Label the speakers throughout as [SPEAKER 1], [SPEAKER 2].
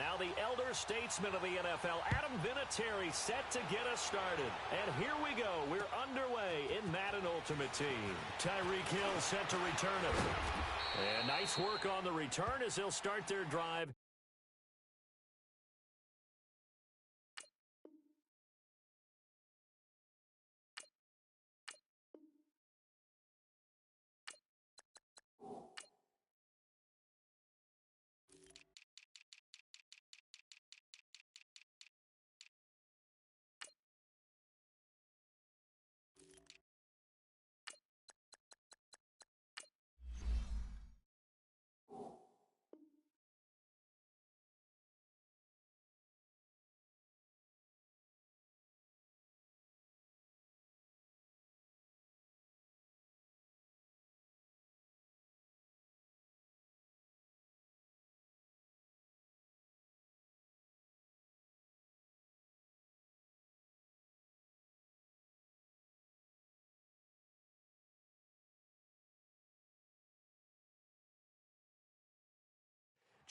[SPEAKER 1] Now the elder statesman of the NFL, Adam Vinatieri, set to get us started. And here we go. We're underway in Madden Ultimate Team. Tyreek Hill set to return it. And nice work on the return as they'll start their drive.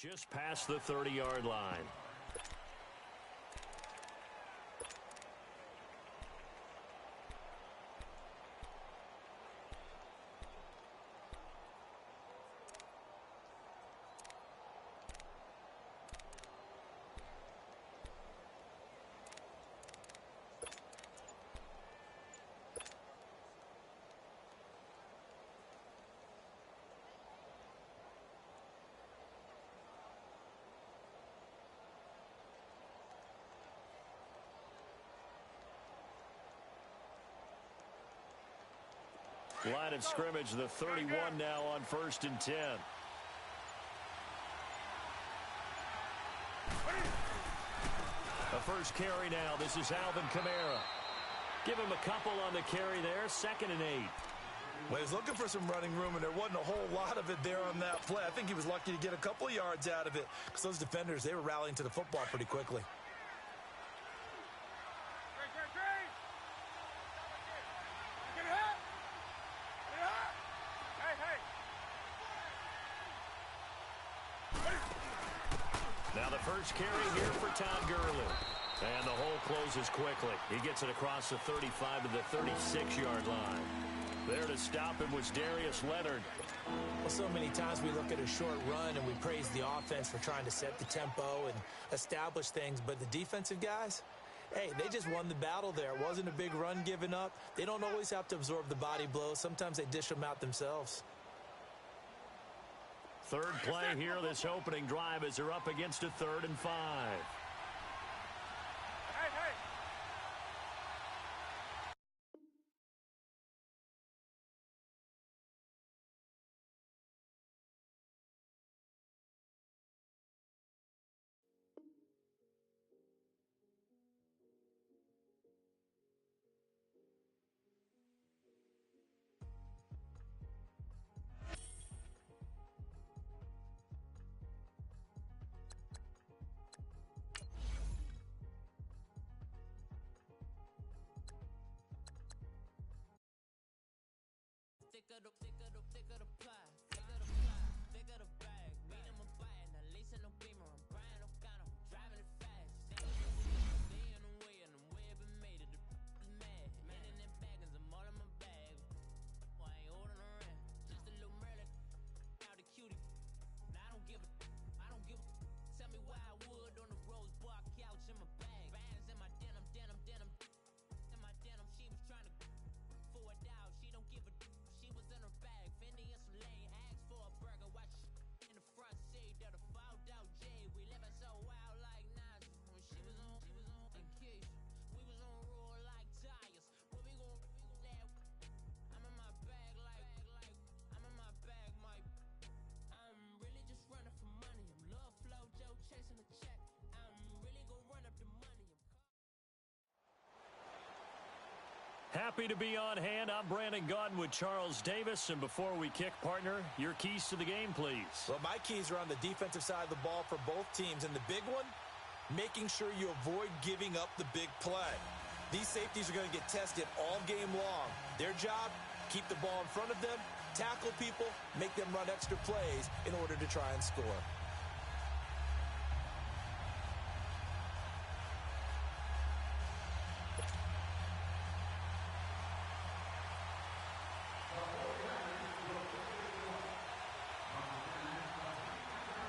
[SPEAKER 1] Just past the 30-yard line. Line of scrimmage, the 31 now on 1st and 10. The first carry now. This is Alvin Kamara. Give him a couple on the carry there. 2nd and 8.
[SPEAKER 2] Well, he's looking for some running room, and there wasn't a whole lot of it there on that play. I think he was lucky to get a couple of yards out of it because those defenders, they were rallying to the football pretty quickly.
[SPEAKER 1] Now the first carry here for Todd Gurley. And the hole closes quickly. He gets it across the 35 to the 36-yard line. There to stop him was Darius Leonard.
[SPEAKER 3] Well, so many times we look at a short run and we praise the offense for trying to set the tempo and establish things. But the defensive guys, hey, they just won the battle there. It wasn't a big run given up. They don't always have to absorb the body blows. Sometimes they dish them out themselves.
[SPEAKER 1] Third play here, this opening drive as they're up against a 3rd and 5.
[SPEAKER 4] Thicker the pie, thicker the bag. Beat him a bite, now lace in no beamer. I'm Brian O'Connor, driving it fast. Stay in the way, and I'm way up and made it. The is mad. Man in them baggins, I'm all in my bag. I ain't holding around, just a little Merlin. Now the cutie. Now I don't give a. Tell me why I would on the rose bar couch in my bag. Bands in my denim. In my denim, she was trying to forward out. She don't give a. She was in her bag, Fendi and some lane. Asked for a burger, watch in the front seat. That a fouled out J. We living so wild like Nas. When she was on vacation, we was on roll like tires. What we gon' let? I'm in my bag like I'm in my bag, Mike. I'm really just running for money. I'm love flow, Joe chasing a check. I'm really gon' run up the money.
[SPEAKER 1] Happy to be on hand. I'm Brandon Gaudin with Charles Davis. And before we kick, partner, your keys to the game, please.
[SPEAKER 3] Well, my keys are on the defensive side of the ball for both teams. And the big one, making sure you avoid giving up the big play. These safeties are going to get tested all game long. Their job, keep the ball in front of them, tackle people, make them run extra plays in order to try and score.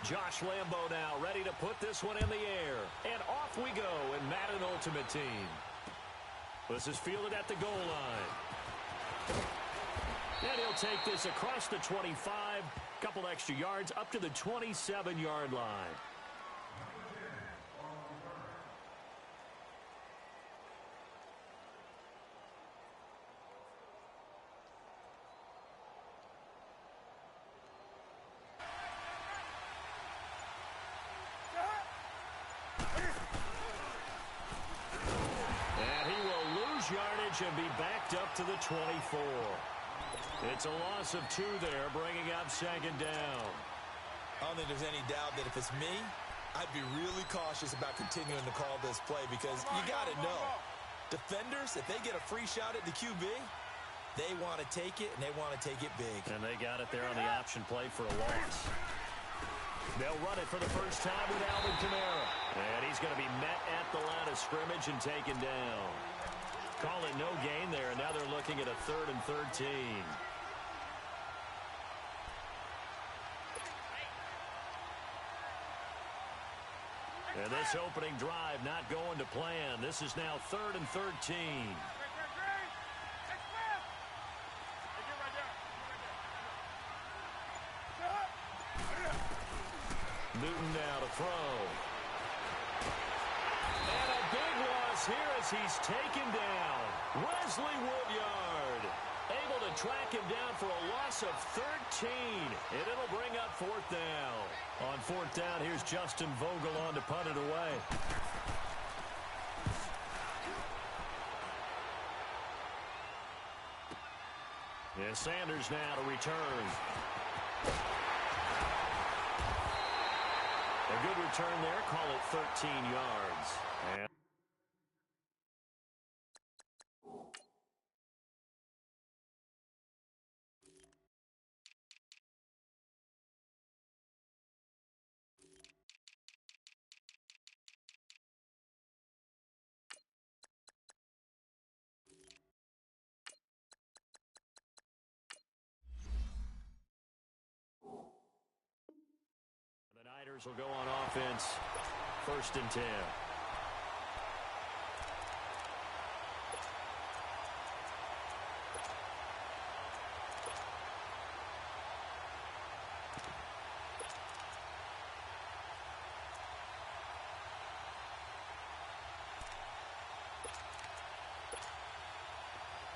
[SPEAKER 1] Josh Lambo now ready to put this one in the air. And off we go in Madden Ultimate Team. This is fielded at the goal line. And he'll take this across the 25, couple extra yards up to the 27-yard line. Yardage and be backed up to the 24. It's a loss of 2 there, bringing up second down.
[SPEAKER 2] I don't think there's any doubt that if it's me, I'd be really cautious about continuing to call this play because you got to know, defenders, if they get a free shot at the QB, they want to take it, and they want to take it big.
[SPEAKER 1] And they got it there on the option play for a loss. They'll run it for the first time with Alvin Kamara. And he's going to be met at the line of scrimmage and taken down. Call it no gain there, and now they're looking at a 3rd and 13. And this opening drive not going to plan. This is now 3rd and 13. Newton now to throw. And a big loss here as he's taken down. Wesley Woodyard able to track him down for a loss of 13. And it'll bring up 4th down. On 4th down, here's Justin Vogel on to punt it away. And Sanders now to return. A good return there. Call it 13 yards. And will go on offense. 1st and 10.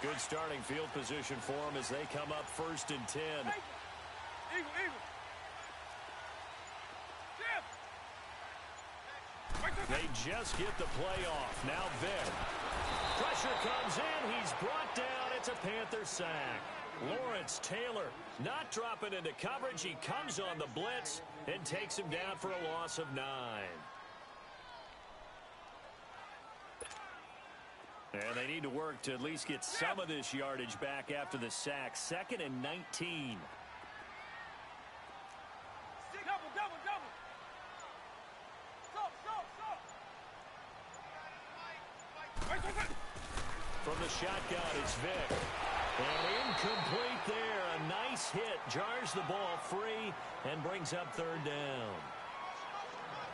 [SPEAKER 1] Good starting field position for them as they come up 1st and 10. They just get the play off. Now Vick. Pressure comes in. He's brought down. It's a Panther sack. Lawrence Taylor not dropping into coverage. He comes on the blitz and takes him down for a loss of 9. And they need to work to at least get some of this yardage back after the sack. 2nd and 19. From the shotgun, it's Vick. And incomplete there. A nice hit. Jars the ball free and brings up 3rd down.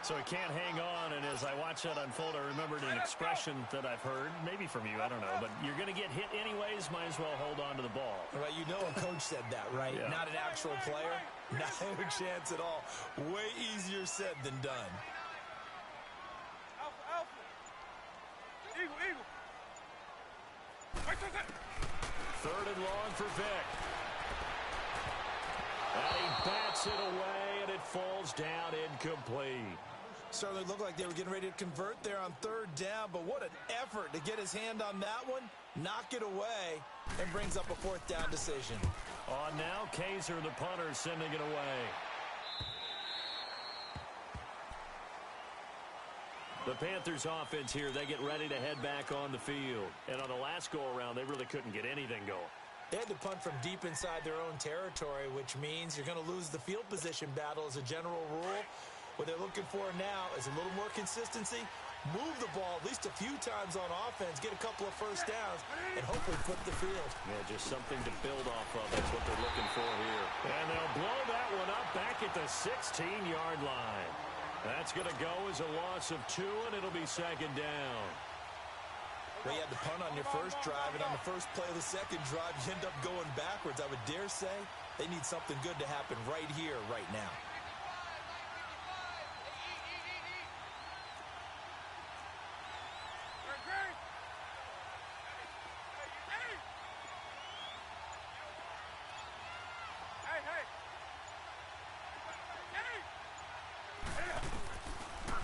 [SPEAKER 1] So he can't hang on, and as I watch that unfold, I remembered an expression that I've heard, maybe from you, I don't know, but you're going to get hit anyways, might as well hold on to the ball.
[SPEAKER 2] Right, you know a coach said that, right?
[SPEAKER 1] Yeah.
[SPEAKER 2] Not an actual player. Not a chance at all. Way easier said than done.
[SPEAKER 5] Eagle.
[SPEAKER 1] 3rd and long for Vick. And he bats it away, and it falls down incomplete.
[SPEAKER 2] Certainly looked like they were getting ready to convert there on 3rd down, but what an effort to get his hand on that one, knock it away, and brings up a 4th down decision.
[SPEAKER 1] On now, Kaiser, the punter, sending it away. The Panthers offense here, they get ready to head back on the field. And on the last go-around, they really couldn't get anything going.
[SPEAKER 3] They had to punt from deep inside their own territory, which means you're going to lose the field position battle as a general rule. What they're looking for now is a little more consistency move the ball at least a few times on offense, get a couple of first downs, and hopefully flip the field.
[SPEAKER 1] Yeah, just something to build off of. That's what they're looking for here. And they'll blow that one up back at the 16-yard line. That's going to go as a loss of 2, and it'll be second down.
[SPEAKER 2] Well, you had the punt on your first drive, and on the first play of the second drive, you end up going backwards. I would dare say they need something good to happen right here, right now.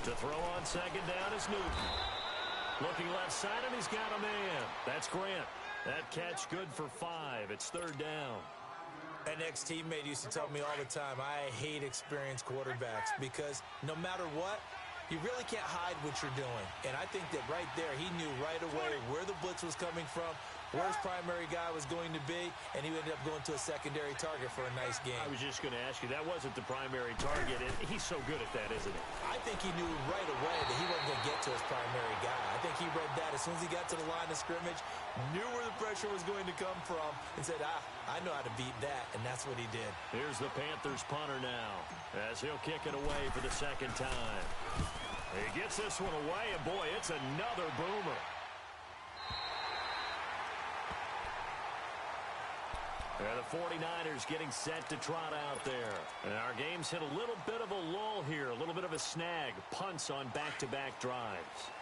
[SPEAKER 1] To throw on second down is Newton. Looking left side, and he's got a man. That's Grant. That catch good for 5. It's third down.
[SPEAKER 3] An ex-teammate used to tell me all the time, I hate experienced quarterbacks because no matter what, you really can't hide what you're doing. And I think that right there, he knew right away where the blitz was coming from, where his primary guy was going to be, and he ended up going to a secondary target for a nice game.
[SPEAKER 1] I was just going to ask you, that wasn't the primary target, and he's so good at that, isn't he?
[SPEAKER 3] I think he knew right away that he wasn't going to get to his primary guy. I think he read that as soon as he got to the line of scrimmage, knew where the pressure was going to come from, and said, I know how to beat that, and that's what he did.
[SPEAKER 1] Here's the Panthers punter now, as he'll kick it away for the second time. He gets this one away, and boy, it's another boomer. And the 49ers getting set to trot out there. And our game's hit a little bit of a lull here, a little bit of a snag. Punts on back-to-back drives.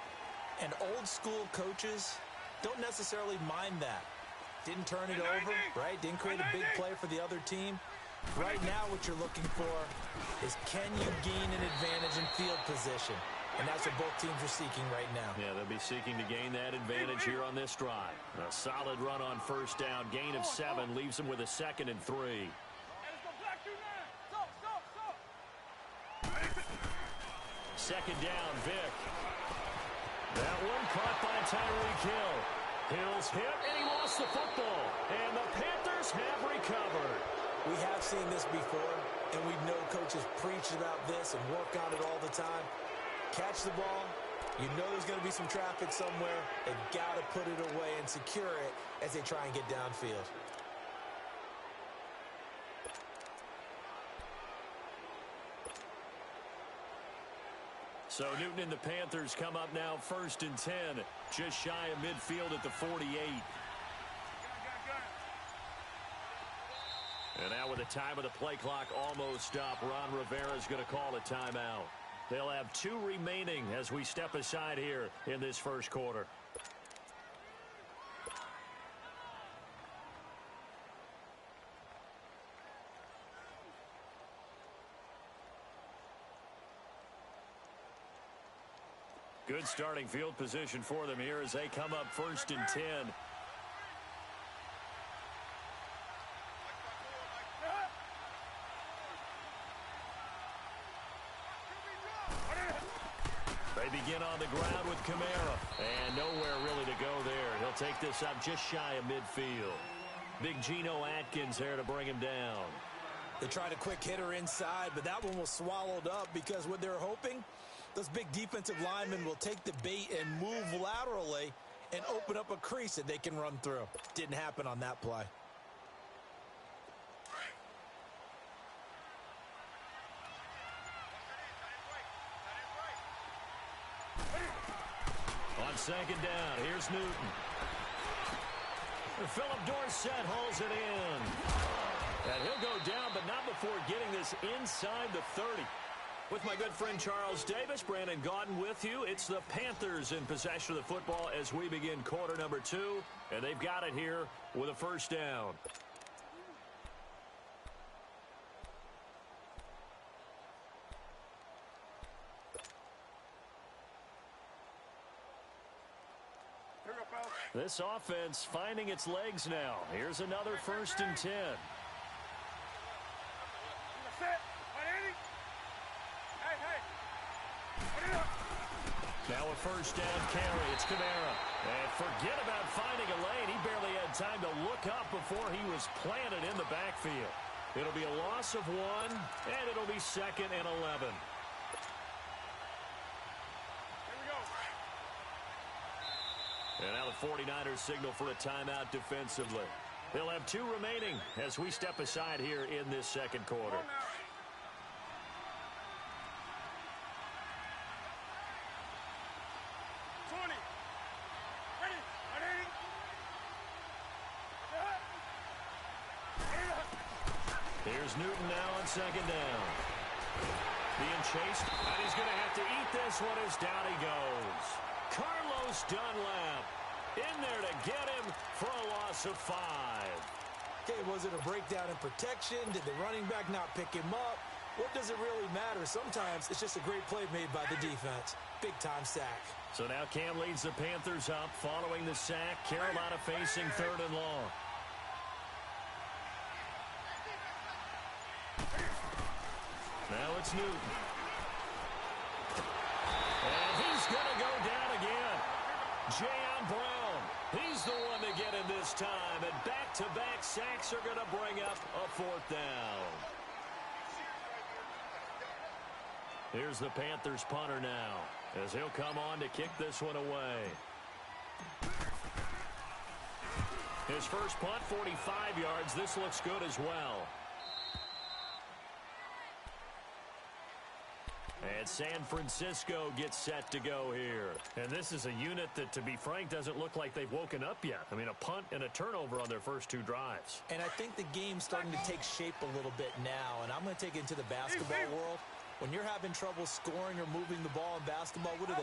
[SPEAKER 3] And old-school coaches don't necessarily mind that. Didn't turn it over, right? Didn't create a big play for the other team. Right now what you're looking for is can you gain an advantage in field position? And that's what both teams are seeking right now.
[SPEAKER 1] Yeah, they'll be seeking to gain that advantage here on this drive. A solid run on first down. Gain of 7 leaves them with a 2nd and 3. Second down, Vic. That one caught by Tyreek Hill. Hill's hit, and he lost the football. And the Panthers have recovered.
[SPEAKER 3] We have seen this before, and we know coaches preach about this and work on it all the time. Catch the ball. You know there's going to be some traffic somewhere. They've got to put it away and secure it as they try and get downfield.
[SPEAKER 1] So Newton and the Panthers come up now 1st and 10. Just shy of midfield at the 48. And now with the time of the play clock almost up, Ron Rivera's going to call a timeout. They'll have 2 remaining as we step aside here in this first quarter. Good starting field position for them here as they come up 1st and 10. They begin on the ground with Kamara. And nowhere really to go there. He'll take this up just shy of midfield. Big Geno Atkins there to bring him down.
[SPEAKER 3] They tried a quick hitter inside, but that one was swallowed up because what they're hoping, those big defensive linemen will take the bait and move laterally and open up a crease that they can run through. Didn't happen on that play.
[SPEAKER 1] On second down, here's Newton. Philip Dorsett hauls it in. And he'll go down, but not before getting this inside the 30. With my good friend Charles Davis, Brandon Gaudin with you. It's the Panthers in possession of the football as we begin quarter number 2. And they've got it here with a first down. This offense finding its legs now. Here's another 1st and 10. Now a first down carry. It's Kamara. And forget about finding a lane. He barely had time to look up before he was planted in the backfield. It'll be a loss of 1, and it'll be 2nd and 11. And now the 49ers signal for a timeout defensively. They'll have 2 remaining as we step aside here in this second quarter. Here's Newton now on second down. Being chased, and he's going to have to eat this one as down he goes. Carlos Dunlap in there to get him for a loss of 5.
[SPEAKER 3] Okay, was it a breakdown in protection? Did the running back not pick him up? What does it really matter? Sometimes it's just a great play made by the defense. Big-time sack. So
[SPEAKER 1] now Cam leads the Panthers up following the sack. Carolina facing 3rd and long. Now it's Newton. And he's going to go down again. Jayon Brown. He's the one to get him this time. And back-to-back sacks are going to bring up a 4th down. Here's the Panthers punter now, as he'll come on to kick this one away. His first punt, 45 yards. This looks good as well. And San Francisco gets set to go here. And this is a unit that, to be frank, doesn't look like they've woken up yet. I mean, a punt and a turnover on their first 2 drives.
[SPEAKER 3] And I think the game's starting to take shape a little bit now. And I'm going to take it into the basketball world. When you're having trouble scoring or moving the ball in basketball, what do?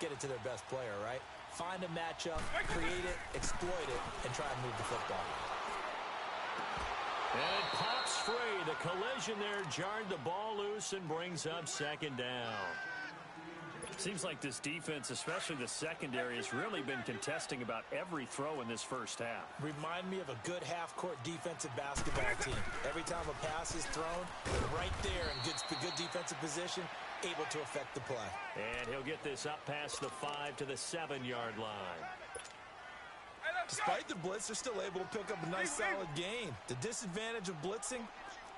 [SPEAKER 3] Get it to their best player, right? Find a matchup, create it, exploit it, and try and move the football.
[SPEAKER 1] And it pops free. The collision there jarred the ball loose and brings up 2nd down. Seems like this defense, especially the secondary, has really been contesting about every throw in this first half.
[SPEAKER 3] Remind me of a good half-court defensive basketball team. Every time a pass is thrown, they're right there in good defensive position, able to affect the play.
[SPEAKER 1] And he'll get this up past the 5 to the 7-yard line.
[SPEAKER 2] Despite the blitz, they're still able to pick up a nice, solid gain. The disadvantage of blitzing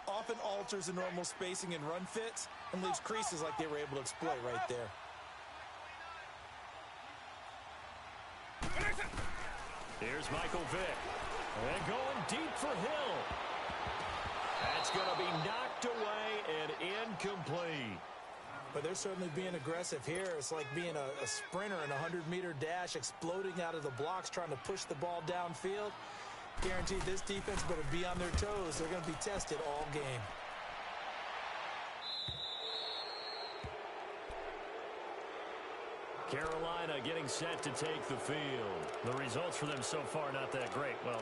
[SPEAKER 2] often alters the normal spacing and run fits and leaves creases like they were able to exploit right there.
[SPEAKER 1] Here's Michael Vick. And going deep for Hill. That's going to be knocked away and incomplete.
[SPEAKER 3] But they're certainly being aggressive here. It's like being a sprinter in a 100-meter dash, exploding out of the blocks, trying to push the ball downfield. Guaranteed this defense better be on their toes. They're going to be tested all game.
[SPEAKER 1] Carolina getting set to take the field. The results for them so far not that great. Well,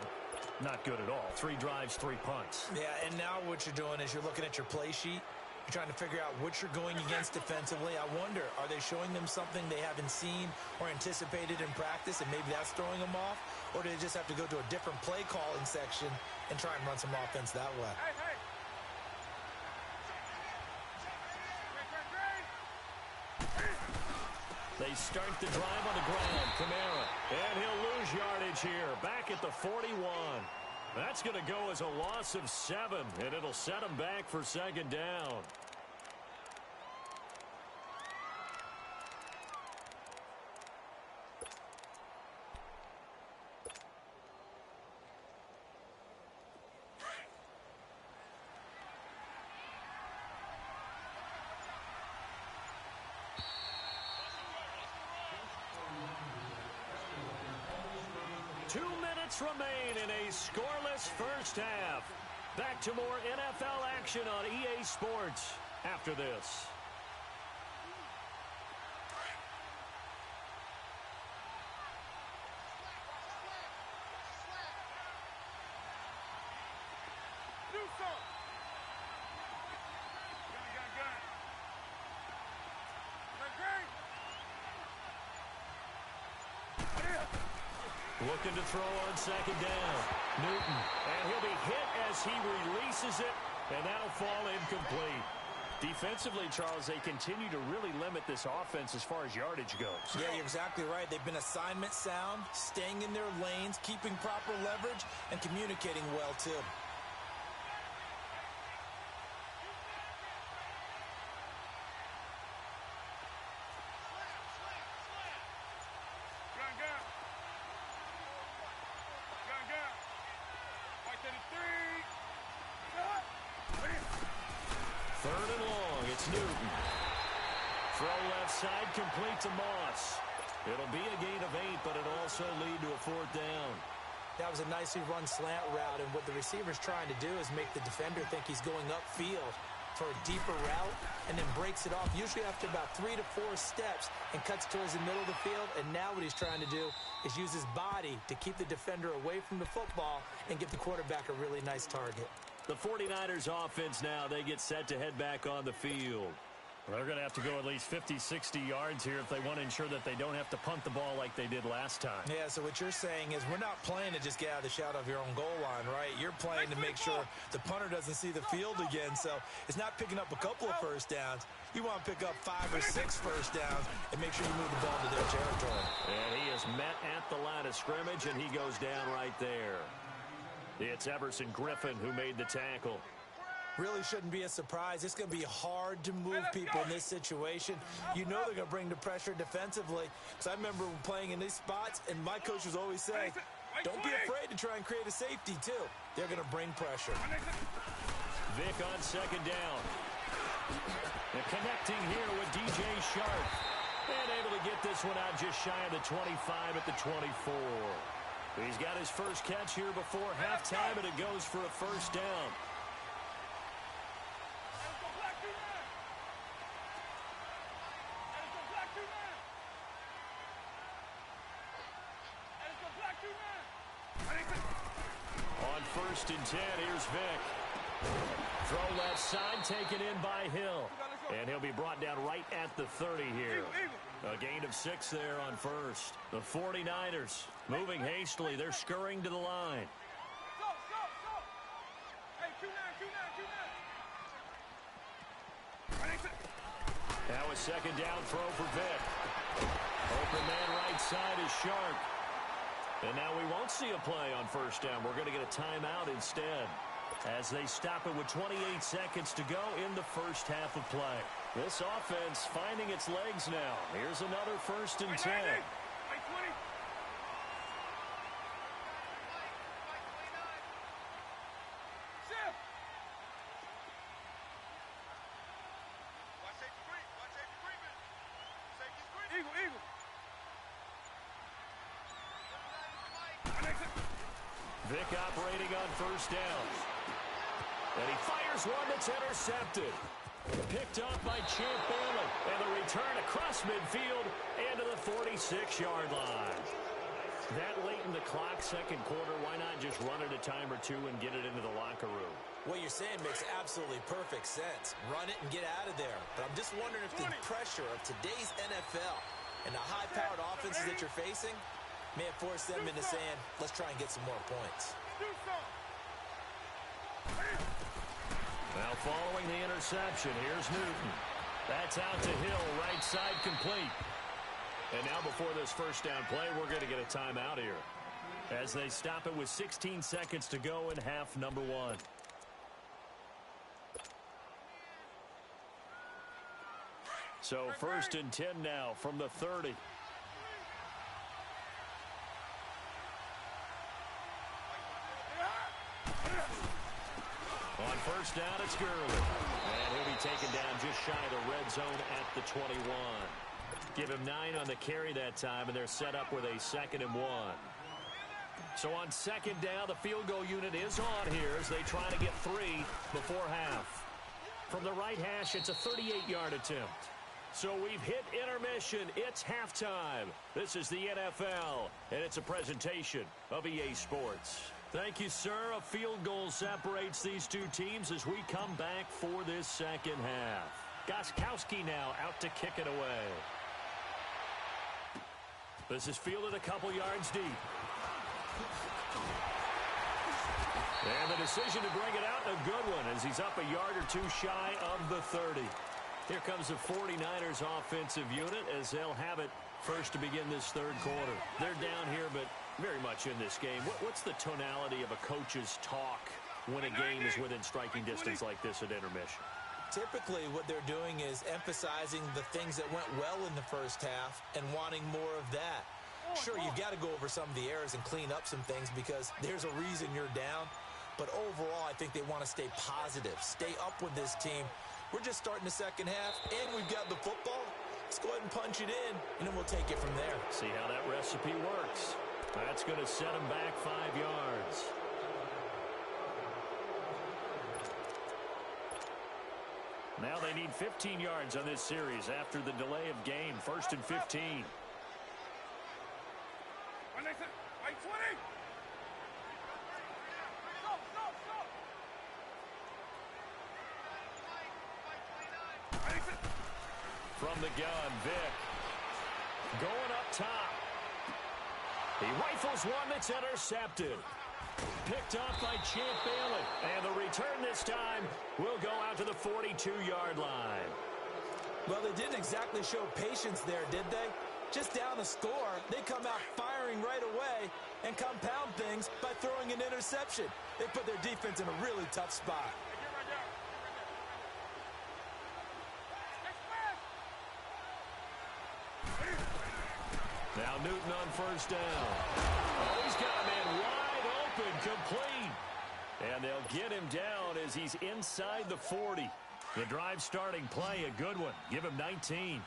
[SPEAKER 1] not good at all. 3 drives, 3 punts.
[SPEAKER 3] Yeah, and now what you're doing is you're looking at your play sheet. You're trying to figure out what you're going against defensively. I wonder, are they showing them something they haven't seen or anticipated in practice, and maybe that's throwing them off? Or do they just have to go to a different play calling section and try and run some offense that way?
[SPEAKER 1] They start the drive on the ground. Kamara. And he'll lose yardage here. Back at the 41. That's going to go as a loss of 7, and it'll set him back for 2nd down. Remain in a scoreless first half. Back to more NFL action on EA Sports after this. Looking to throw on 2nd down. Newton. And he'll be hit as he releases it, and that'll fall incomplete. Defensively, Charles, they continue to really limit this offense as far as yardage goes.
[SPEAKER 3] Yeah, you're exactly right. They've been assignment sound, staying in their lanes, keeping proper leverage, and communicating well, too.
[SPEAKER 1] Third and long. It's Newton. Throw left side, complete to Moss. It'll be a gain of 8, but it'll also lead to a fourth down.
[SPEAKER 3] That was a nicely run slant route, and what the receiver's trying to do is make the defender think he's going upfield for a deeper route and then breaks it off, usually after about 3 to 4 steps, and cuts towards the middle of the field. And now what he's trying to do is use his body to keep the defender away from the football and give the quarterback a really nice target.
[SPEAKER 1] The 49ers offense now, they get set to head back on the field.
[SPEAKER 5] They're going to have to go at least 50, 60 yards here if they want to ensure that they don't have to punt the ball like they did last time.
[SPEAKER 3] Yeah, so what you're saying is we're not playing to just get out of the shadow of your own goal line, right? You're playing to make sure the punter doesn't see the field again. So it's not picking up a couple of first downs. You want to pick up 5 or 6 first downs and make sure you move the ball to their territory.
[SPEAKER 1] And he is met at the line of scrimmage, and he goes down right there. It's Everson Griffin who made the tackle.
[SPEAKER 3] Really shouldn't be a surprise. It's going to be hard to move people in this situation. You know they're going to bring the pressure defensively. Because I remember playing in these spots, and my coach was always saying, don't be afraid to try and create a safety, too. They're going to bring pressure.
[SPEAKER 1] Vic on second down. And connecting here with DJ Sharp. And able to get this one out just shy of the 25 at the 24. He's got his first catch here before halftime, and it goes for a first down. On first and 10, here's Vic. Throw left side, taken in by Hill. And he'll be brought down right at the 30 here. A gain of 6 there on first. The 49ers moving hastily. They're scurrying to the line. Now a second down throw for Vic. Open man right side is Sharp. And now we won't see a play on first down. We're going to get a timeout instead as they stop it with 28 seconds to go in the first half of play. This offense finding its legs now. Here's another first and 10. Vic operating on first down. And he fires one that's intercepted. Picked off by Champ Bailey. And the return across midfield and to the 46-yard line. That late in the clock, second quarter, why not just run it a time or two and get it into the locker room?
[SPEAKER 3] What you're saying makes absolutely perfect sense. Run it and get out of there. But I'm just wondering if the pressure of today's NFL and the high-powered offenses that you're facing may have forced them into saying, let's try and get some more points.
[SPEAKER 1] Now following the interception, here's Newton. That's out to Hill, right side complete. And now before this first down play, we're going to get a timeout here as they stop it with 16 seconds to go in half number 1. So first and 10 now from the 30. On first down, it's Gurley. And he'll be taken down just shy of the red zone at the 21. Give him 9 on the carry that time, and they're set up with a 2nd and 1. So on second down, the field goal unit is on here as they try to get 3 before half. From the right hash, it's a 38-yard attempt. So we've hit intermission. It's halftime. This is the NFL, and it's a presentation of EA Sports. Thank you, sir. A field goal separates these two teams as we come back for this second half. Gostkowski now out to kick it away. This is fielded a couple yards deep. And the decision to bring it out, a good one, as he's up a yard or two shy of the 30. Here comes the 49ers offensive unit as they'll have it first to begin this third quarter. They're down here, but very much in this game. What's the tonality of a coach's talk when a game is within striking distance like this at intermission?
[SPEAKER 3] Typically, what they're doing is emphasizing the things that went well in the first half and wanting more of that. Sure, you've got to go over some of the errors and clean up some things because there's a reason you're down. But overall, I think they want to stay positive, stay up with this team,
[SPEAKER 2] We're just starting the second half, and we've got the football. Let's go ahead and punch it in, and then we'll take it from there.
[SPEAKER 1] See how that recipe works. That's going to set him back 5 yards. Now they need 15 yards on this series after the delay of game. 1st and 15. From the gun, Vic. Going up top. He rifles one that's intercepted. Picked off by Champ Bailey. And the return this time will go out to the 42-yard line.
[SPEAKER 3] Well, they didn't exactly show patience there, did they? Just down a score, they come out firing right away and compound things by throwing an interception. They put their defense in a really tough spot.
[SPEAKER 1] Now Newton on 1st down. Oh, he's got a man wide open, complete. And they'll get him down as he's inside the 40. The drive starting play, a good one. Give him 19.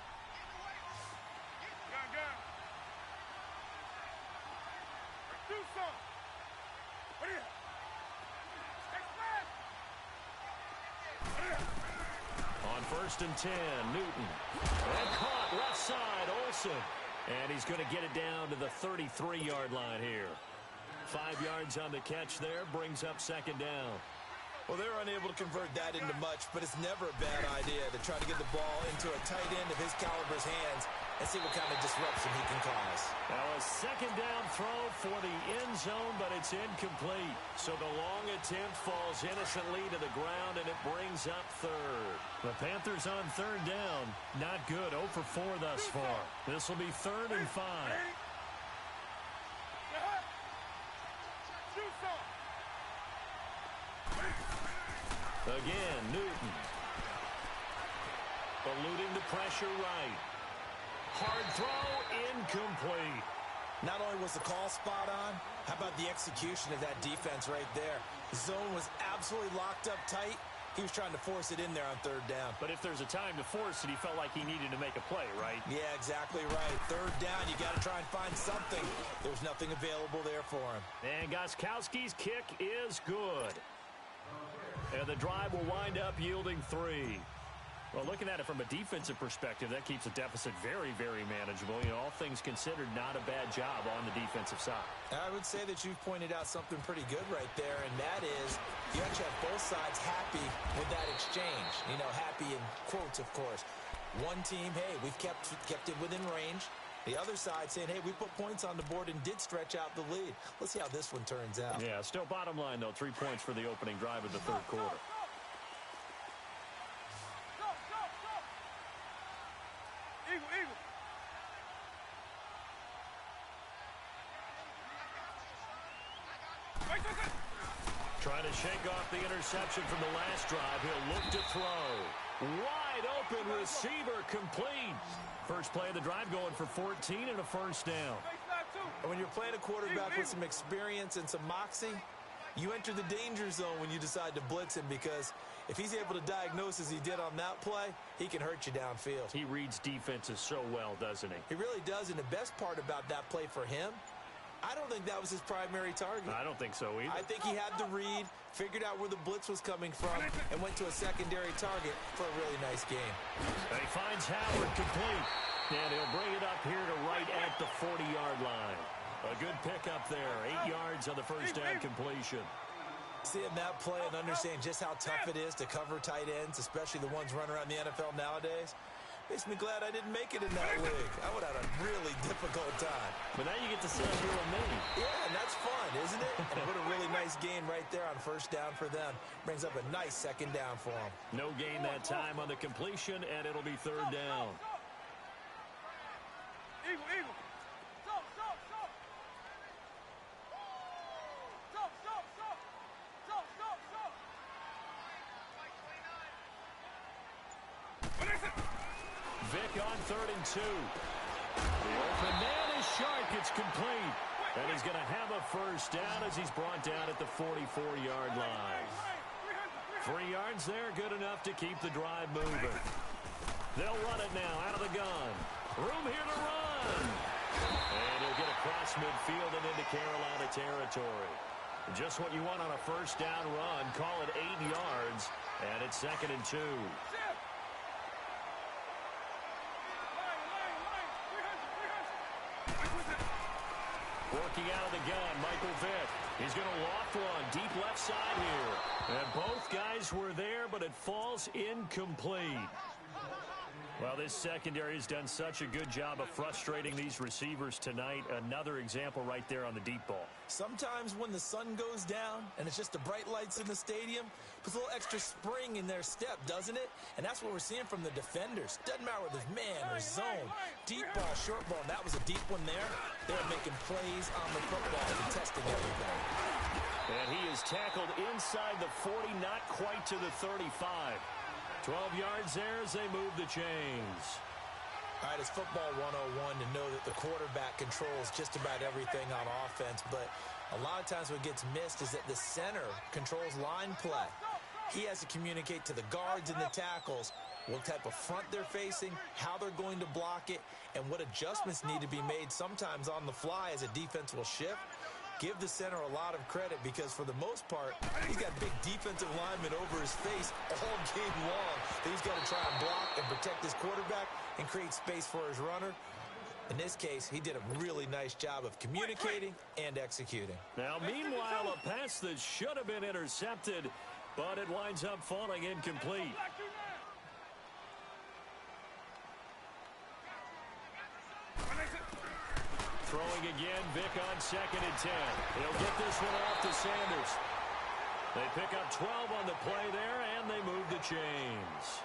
[SPEAKER 1] On 1st and 10, Newton. And caught left side, Olsen. And he's going to get it down to the 33-yard line here. 5 yards on the catch there, brings up 2nd down.
[SPEAKER 2] Well, they're unable to convert that into much, but it's never a bad idea to try to get the ball into a tight end of his caliber's hands and see what kind of disruption he can cause.
[SPEAKER 1] Now a 2nd down throw for the end zone, but it's incomplete. So the long attempt falls innocently to the ground, and it brings up 3rd. The Panthers on 3rd down. Not good. 0 for 4 thus far. This will be 3rd and 5. Again, Newton. Eluding the pressure right. Hard throw, incomplete.
[SPEAKER 2] Not only was the call spot on, how about the execution of that defense right there? The zone was absolutely locked up tight. He was trying to force it in there on 3rd down.
[SPEAKER 1] But if there's a time to force it, he felt like he needed to make a play, right?
[SPEAKER 2] Yeah, exactly right. 3rd down, you got to try and find something. There was nothing available there for him.
[SPEAKER 1] And Gostkowski's kick is good. And the drive will wind up yielding 3. Well, looking at it from a defensive perspective, that keeps the deficit very, very manageable. You know, all things considered, not a bad job on the defensive side.
[SPEAKER 2] I would say that you've pointed out something pretty good right there, and that is you actually have both sides happy with that exchange. You know, happy in quotes, of course. One team, hey, we've kept it within range. The other side saying, hey, we put points on the board and did stretch out the lead. Let's see how this one turns out.
[SPEAKER 1] Yeah, still bottom line, though, 3 points for the opening drive of the 3rd quarter. Trying to shake off the interception from the last drive. He'll look to throw. Wide open receiver, complete. First play of the drive going for 14 and a 1st down.
[SPEAKER 2] And when you're playing a quarterback with some experience and some moxie, you enter the danger zone when you decide to blitz him, because if he's able to diagnose as he did on that play, he can hurt you downfield.
[SPEAKER 1] He reads defenses so well, doesn't he?
[SPEAKER 2] He really does, and the best part about that play for him, I don't think that was his primary target.
[SPEAKER 1] I don't think so either.
[SPEAKER 2] I think he had the read, figured out where the blitz was coming from, and went to a secondary target for a really nice game.
[SPEAKER 1] And he finds Howard complete. And he'll bring it up here to right at the 40-yard line. A good pickup there. 8 yards on the 1st down completion.
[SPEAKER 2] Seeing that play and understanding just how tough it is to cover tight ends, especially the ones running around the NFL nowadays, makes me glad I didn't make it in that league. I would have had a really difficult time.
[SPEAKER 1] But now you get to sit up here with me.
[SPEAKER 2] Yeah, and that's fun, isn't it? And what a really nice game right there on 1st down for them. Brings up a nice 2nd down for them.
[SPEAKER 1] No gain that time on the completion, and it'll be 3rd down.
[SPEAKER 6] Eagle.
[SPEAKER 1] Vic on 3rd and 2. The open man is sharp. It's complete. And he's going to have a 1st down as he's brought down at the 44-yard line. 3 yards there, good enough to keep the drive moving. They'll run it now out of the gun. Room here to run. And he'll get across midfield and into Carolina territory. Just what you want on a first down run. Call it 8 yards, and it's 2nd and 2. Working out of the gun, Michael Vick. He's going to loft one deep left side here. And both guys were there, but it falls incomplete. Well, this secondary has done such a good job of frustrating these receivers tonight. Another example right there on the deep ball.
[SPEAKER 2] Sometimes when the sun goes down and it's just the bright lights in the stadium, puts a little extra spring in their step, doesn't it? And that's what we're seeing from the defenders. Doesn't matter whether it's man or zone. Deep ball, short ball. That was a deep one there. They're making plays on the football and testing everything.
[SPEAKER 1] And he is tackled inside the 40, not quite to the 35. 12 yards there as they move the chains.
[SPEAKER 2] All right, it's football 101 to know that the quarterback controls just about everything on offense, but a lot of times what gets missed is that the center controls line play. He has to communicate to the guards and the tackles what type of front they're facing, how they're going to block it, and what adjustments need to be made sometimes on the fly as a defense will shift. Give the center a lot of credit because for the most part, he's got big defensive linemen over his face all game long that he's got to try and block and protect his quarterback and create space for his runner. In this case, he did a really nice job of communicating and executing.
[SPEAKER 1] Now, meanwhile, a pass that should have been intercepted, but it winds up falling incomplete. Throwing again, Vick on 2nd and 10. He'll get this one off to Sanders. They pick up 12 on the play there, and they move the chains.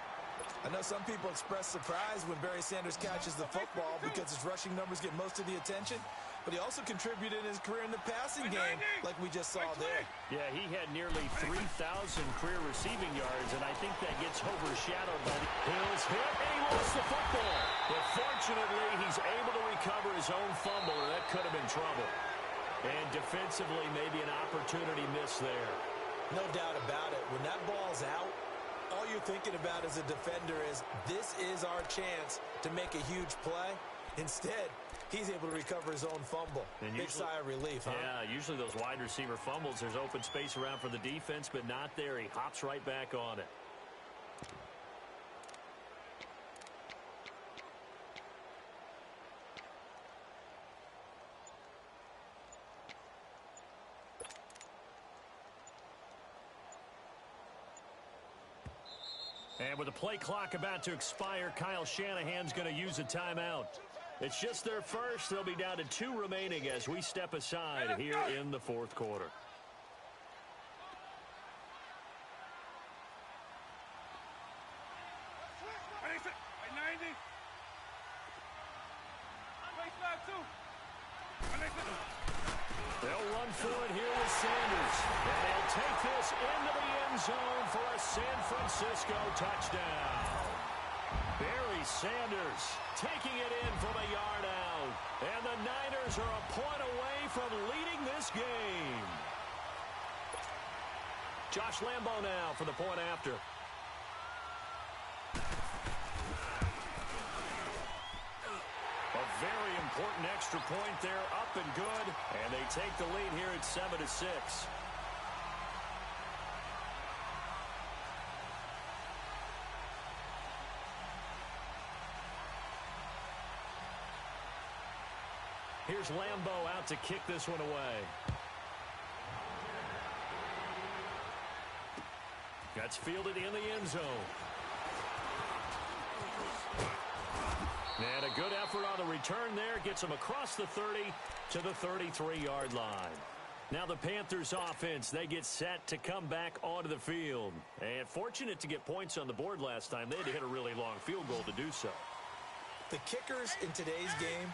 [SPEAKER 2] I know some people express surprise when Barry Sanders catches the football because his rushing numbers get most of the attention, but he also contributed in his career in the passing game like we just saw there.
[SPEAKER 1] Yeah, he had nearly 3,000 career receiving yards, and I think that gets overshadowed by the Hills hit, and he lost the football. But fortunately, he's able to recover his own fumble, or that could have been trouble. And defensively, maybe an opportunity miss there.
[SPEAKER 2] No doubt about it. When that ball's out, all you're thinking about as a defender is, this is our chance to make a huge play. Instead, he's able to recover his own fumble. And big sigh of relief, huh?
[SPEAKER 1] Yeah, usually those wide receiver fumbles, there's open space around for the defense, but not there. He hops right back on it. And with the play clock about to expire, Kyle Shanahan's going to use a timeout. It's just their first. They'll be down to 2 remaining as we step aside here in the 4th quarter. They'll run for it here with Sanders. And they'll take this into the end zone for a San Francisco touchdown. Barry Sanders taking it in from a yard out. And the Niners are a point away from leading this game. Josh Lambo now for the point after. A very important extra point there, up and good. And they take the lead here at 7-6. Here's Lambo out to kick this one away. That's fielded in the end zone. And a good effort on the return there. Gets him across the 30 to the 33-yard line. Now the Panthers offense, they get set to come back onto the field. And fortunate to get points on the board last time. They had to hit a really long field goal to do so.
[SPEAKER 2] The kickers in today's game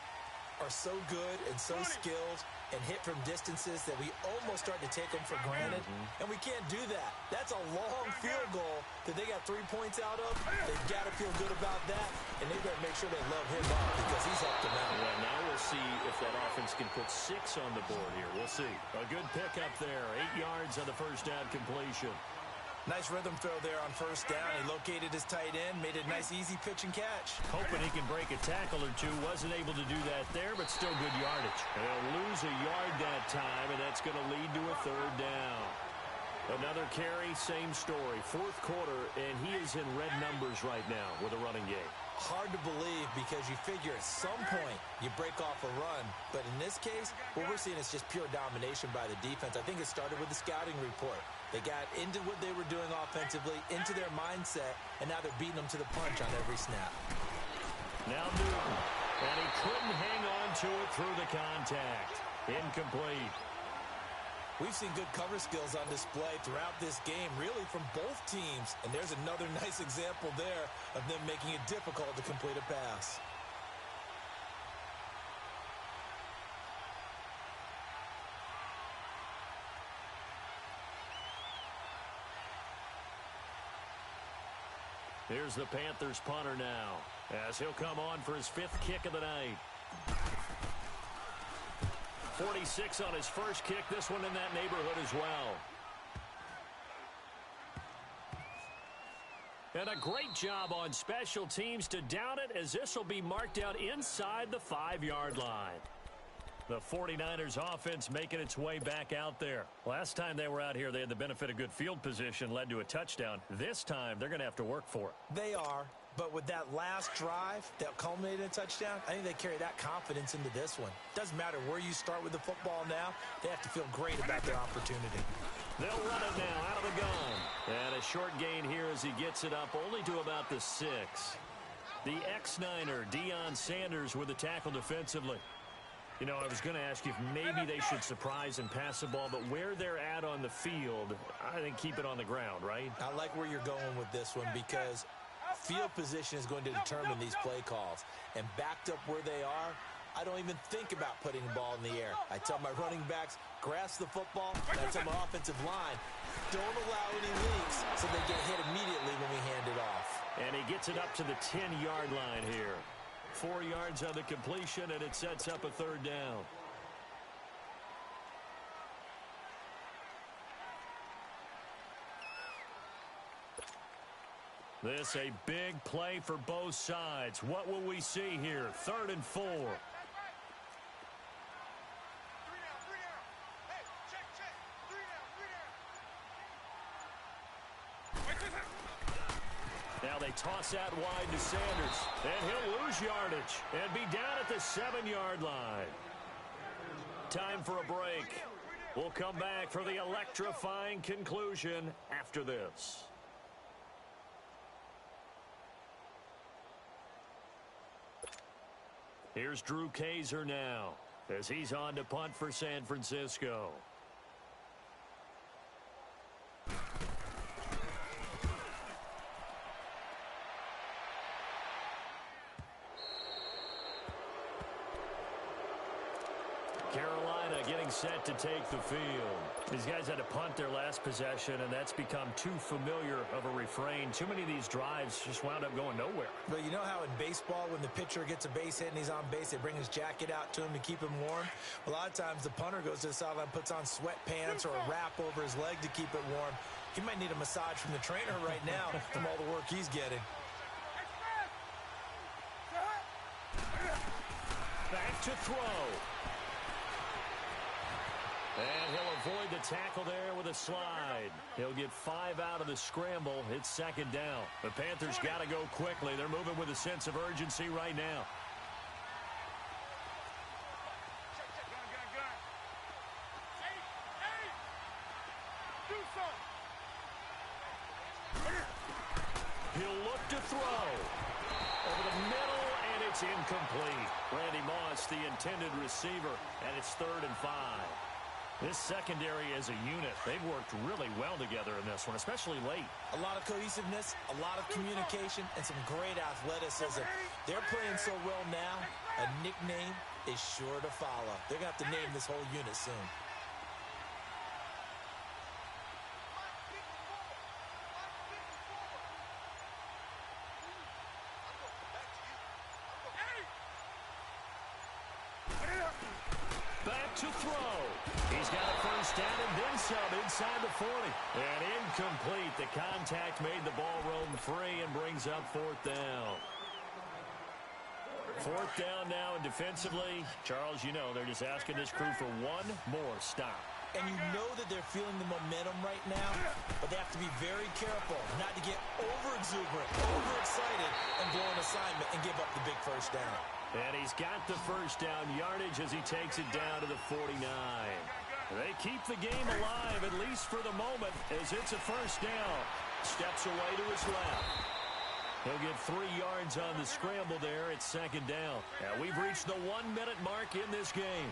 [SPEAKER 2] are so good and so skilled and hit from distances that we almost start to take them for granted. And we can't do that. That's a long field goal that they got 3 points out of. They've got to feel good about that, and they better make sure they love him up because he's helped them out.
[SPEAKER 1] Yeah, now we'll see if that offense can put 6 on the board here. We'll see. A good pickup there. 8 yards on the first down completion.
[SPEAKER 3] Nice rhythm throw there on first down. He located his tight end, made a nice easy pitch and catch.
[SPEAKER 5] Hoping he can break a tackle or two. Wasn't able to do that there, but still good yardage. And they'll lose a yard that time, and that's going to lead to a third down. Another carry, same story. Fourth quarter, and he is in red numbers right now with a running game.
[SPEAKER 3] Hard to believe because you figure at some point you break off a run. But in this case, what we're seeing is just pure domination by the defense. I think it started with the scouting report. They got into what they were doing offensively, into their mindset, and now they're beating them to the punch on every snap.
[SPEAKER 5] Now Newton, and he couldn't hang on to it through the contact. Incomplete.
[SPEAKER 3] We've seen good cover skills on display throughout this game, really from both teams. And there's another nice example there of them making it difficult to complete a pass.
[SPEAKER 5] Here's the Panthers punter now, as he'll come on for his fifth kick of the night. 46 on his first kick, this one in that neighborhood as well. And a great job on special teams to down it, as this will be marked out inside the 5-yard line. The 49ers offense making its way back out there. Last time they were out here, they had the benefit of good field position, led to a touchdown. This time, they're going to have to work for it.
[SPEAKER 3] They are. But with that last drive that culminated in a touchdown, I think they carry that confidence into this one. Doesn't matter where you start with the football now. They have to feel great about their opportunity.
[SPEAKER 5] They'll run it now out of the gun. And a short gain here as he gets it up only to about the 6. The ex-Niner, Deion Sanders, with the tackle defensively. You know, I was going to ask you if maybe they should surprise and pass the ball, but where they're at on the field, I think keep it on the ground, right?
[SPEAKER 3] I like where you're going with this one because field position is going to determine these play calls. And backed up where they are, I don't even think about putting the ball in the air. I tell my running backs, grasp the football, and I tell my offensive line, don't allow any leaks so they get hit immediately when we hand it off.
[SPEAKER 5] And he gets it up to the 10-yard line here. 4 yards on the completion, and it sets up a third down. This a big play for both sides. What will we see here? 3rd and 4. Now they toss out wide to Sanders, and he'll lose yardage and be down at the 7-yard line. Time for a break. We'll come back for the electrifying conclusion after this. Here's Drew Kaiser now as he's on to punt for San Francisco. Carolina getting set to take the field. These guys had to punt their last possession, and that's become too familiar of a refrain. Too many of these drives just wound up going nowhere.
[SPEAKER 3] But you know how in baseball, when the pitcher gets a base hit and he's on base, they bring his jacket out to him to keep him warm? A lot of times the punter goes to the sideline, puts on sweatpants or a wrap over his leg to keep it warm. He might need a massage from the trainer right now from all the work he's getting.
[SPEAKER 5] Back to throw. And he'll avoid the tackle there with a slide. He'll get 5 out of the scramble. It's 2nd down. The Panthers got to go quickly. They're moving with a sense of urgency right now. He'll look to throw. Over the middle, and it's incomplete. Randy Moss, the intended receiver, and it's 3rd and 5. This secondary as a unit, they've worked really well together in this one, especially late.
[SPEAKER 3] A lot of cohesiveness, a lot of communication, and some great athleticism. They're playing so well now, a nickname is sure to follow. They're going to have to name this whole unit soon.
[SPEAKER 5] back to throw. He's got a first down and then some inside the 40. And incomplete. The contact made the ball roam free and brings up fourth down. Fourth down now, and defensively, Charles, you know, they're just asking this crew for one more stop.
[SPEAKER 3] And you know that they're feeling the momentum right now, but they have to be very careful not to get over-exuberant, over-excited, and blow an assignment and give up the big first down.
[SPEAKER 5] And he's got the first down yardage as he takes it down to the 49. They keep the game alive, at least for the moment, as it's a first down. Steps away to his left. He'll get 3 yards on the scramble there at second down. And we've reached the 1-minute mark in this game.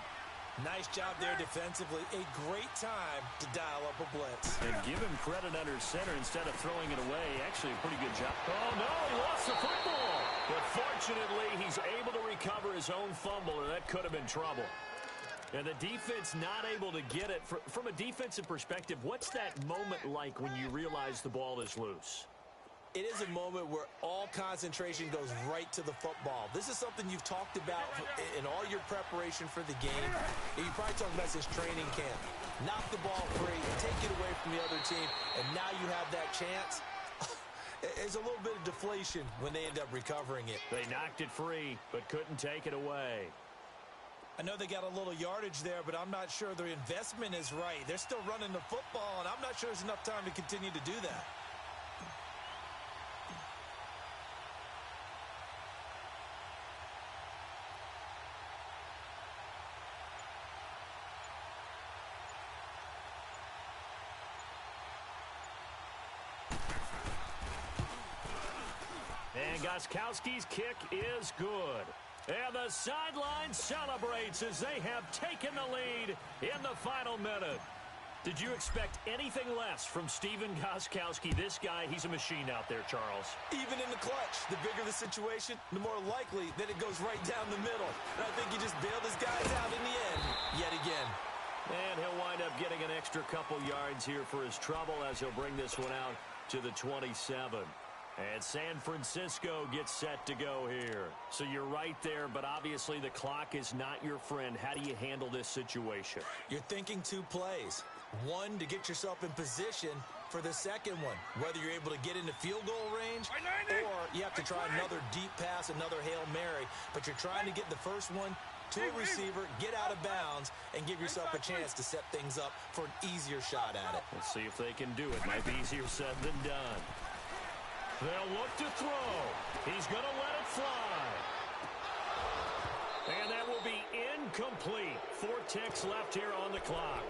[SPEAKER 3] Nice job there defensively. A great time to dial up a blitz.
[SPEAKER 5] And give him credit under center instead of throwing it away. Actually, a pretty good job. Oh, no, he lost the football. But fortunately, he's able to recover his own fumble, or that could have been trouble. And the defense not able to get it. From a defensive perspective, what's that moment like when you realize the ball is loose?
[SPEAKER 3] It is a moment where all concentration goes right to the football. This is something you've talked about in all your preparation for the game. And you probably talked about since training camp. Knock the ball free, take it away from the other team, and now you have that chance. It's a little bit of deflation when they end up recovering it.
[SPEAKER 5] They knocked it free, but couldn't take it away.
[SPEAKER 3] I know they got a little yardage there, but I'm not sure their investment is right. They're still running the football, and I'm not sure there's enough time to continue to do that.
[SPEAKER 5] And Gostkowski's kick is good. And the sideline celebrates as they have taken the lead in the final minute. Did you expect anything less from Stephen Gostkowski? This guy, he's a machine out there, Charles.
[SPEAKER 3] Even in the clutch, the bigger the situation, the more likely that it goes right down the middle. And I think he just bailed his guys out in the end, yet again.
[SPEAKER 5] And he'll wind up getting an extra couple yards here for his trouble as he'll bring this one out to the 27. And San Francisco gets set to go here. So you're right there, but obviously the clock is not your friend. How do you handle this situation?
[SPEAKER 3] You're thinking 2 plays. One, to get yourself in position for the second one, whether you're able to get into field goal range or you have to try another deep pass, another Hail Mary. But you're trying to get the first one to a receiver, get out of bounds, and give yourself a chance to set things up for an easier shot at it.
[SPEAKER 5] Let's see if they can do it. Might be easier said than done. They'll look to throw. He's going to let it fly. And that will be incomplete. 4 ticks left here on the clock.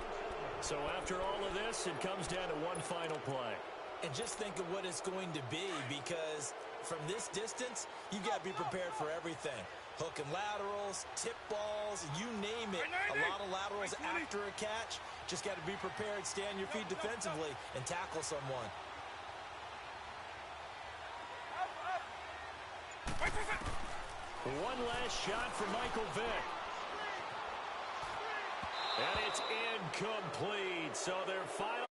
[SPEAKER 5] So after all of this, it comes down to one final play.
[SPEAKER 3] And just think of what it's going to be, because from this distance, you've got to be prepared for everything. Hook and laterals, tip balls, you name it. A lot of laterals after a catch. Just got to be prepared, stay on your feet defensively, and tackle someone.
[SPEAKER 5] One last shot for Michael Vick. And it's incomplete. So their final.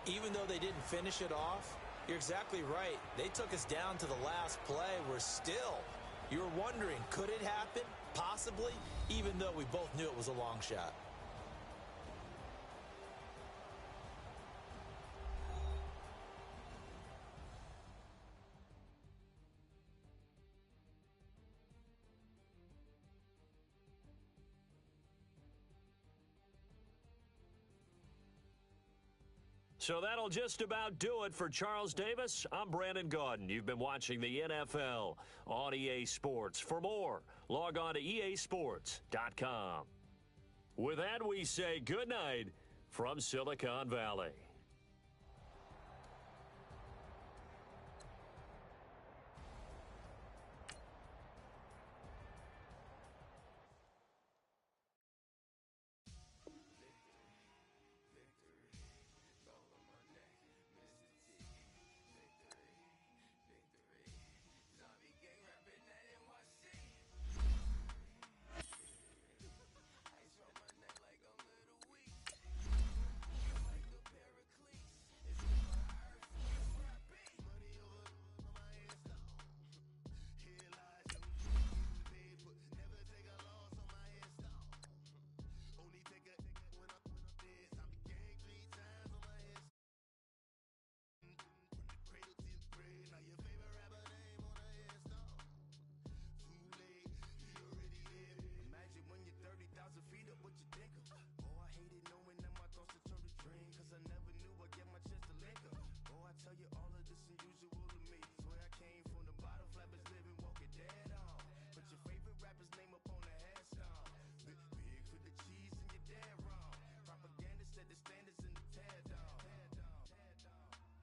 [SPEAKER 3] Even though they didn't finish it off, you're exactly right. They took us down to the last play. You're wondering, could it happen? Possibly, even though we both knew it was a long shot.
[SPEAKER 5] So that'll just about do it for Charles Davis. I'm Brandon Gaudin. You've been watching the NFL on EA Sports. For more, log on to easports.com. With that, we say good night from Silicon Valley.
[SPEAKER 6] think of. Oh, I hated knowing that my thoughts would turn to dream, cause I never knew I'd get my chance to link up. Oh, I tell you all of this unusual to me. Swear I came from the bottom, flappers living, walking dead on. Put your favorite rapper's name up on the headstone. Big for the cheese and you're dead wrong. Propaganda set the standards in the tear down.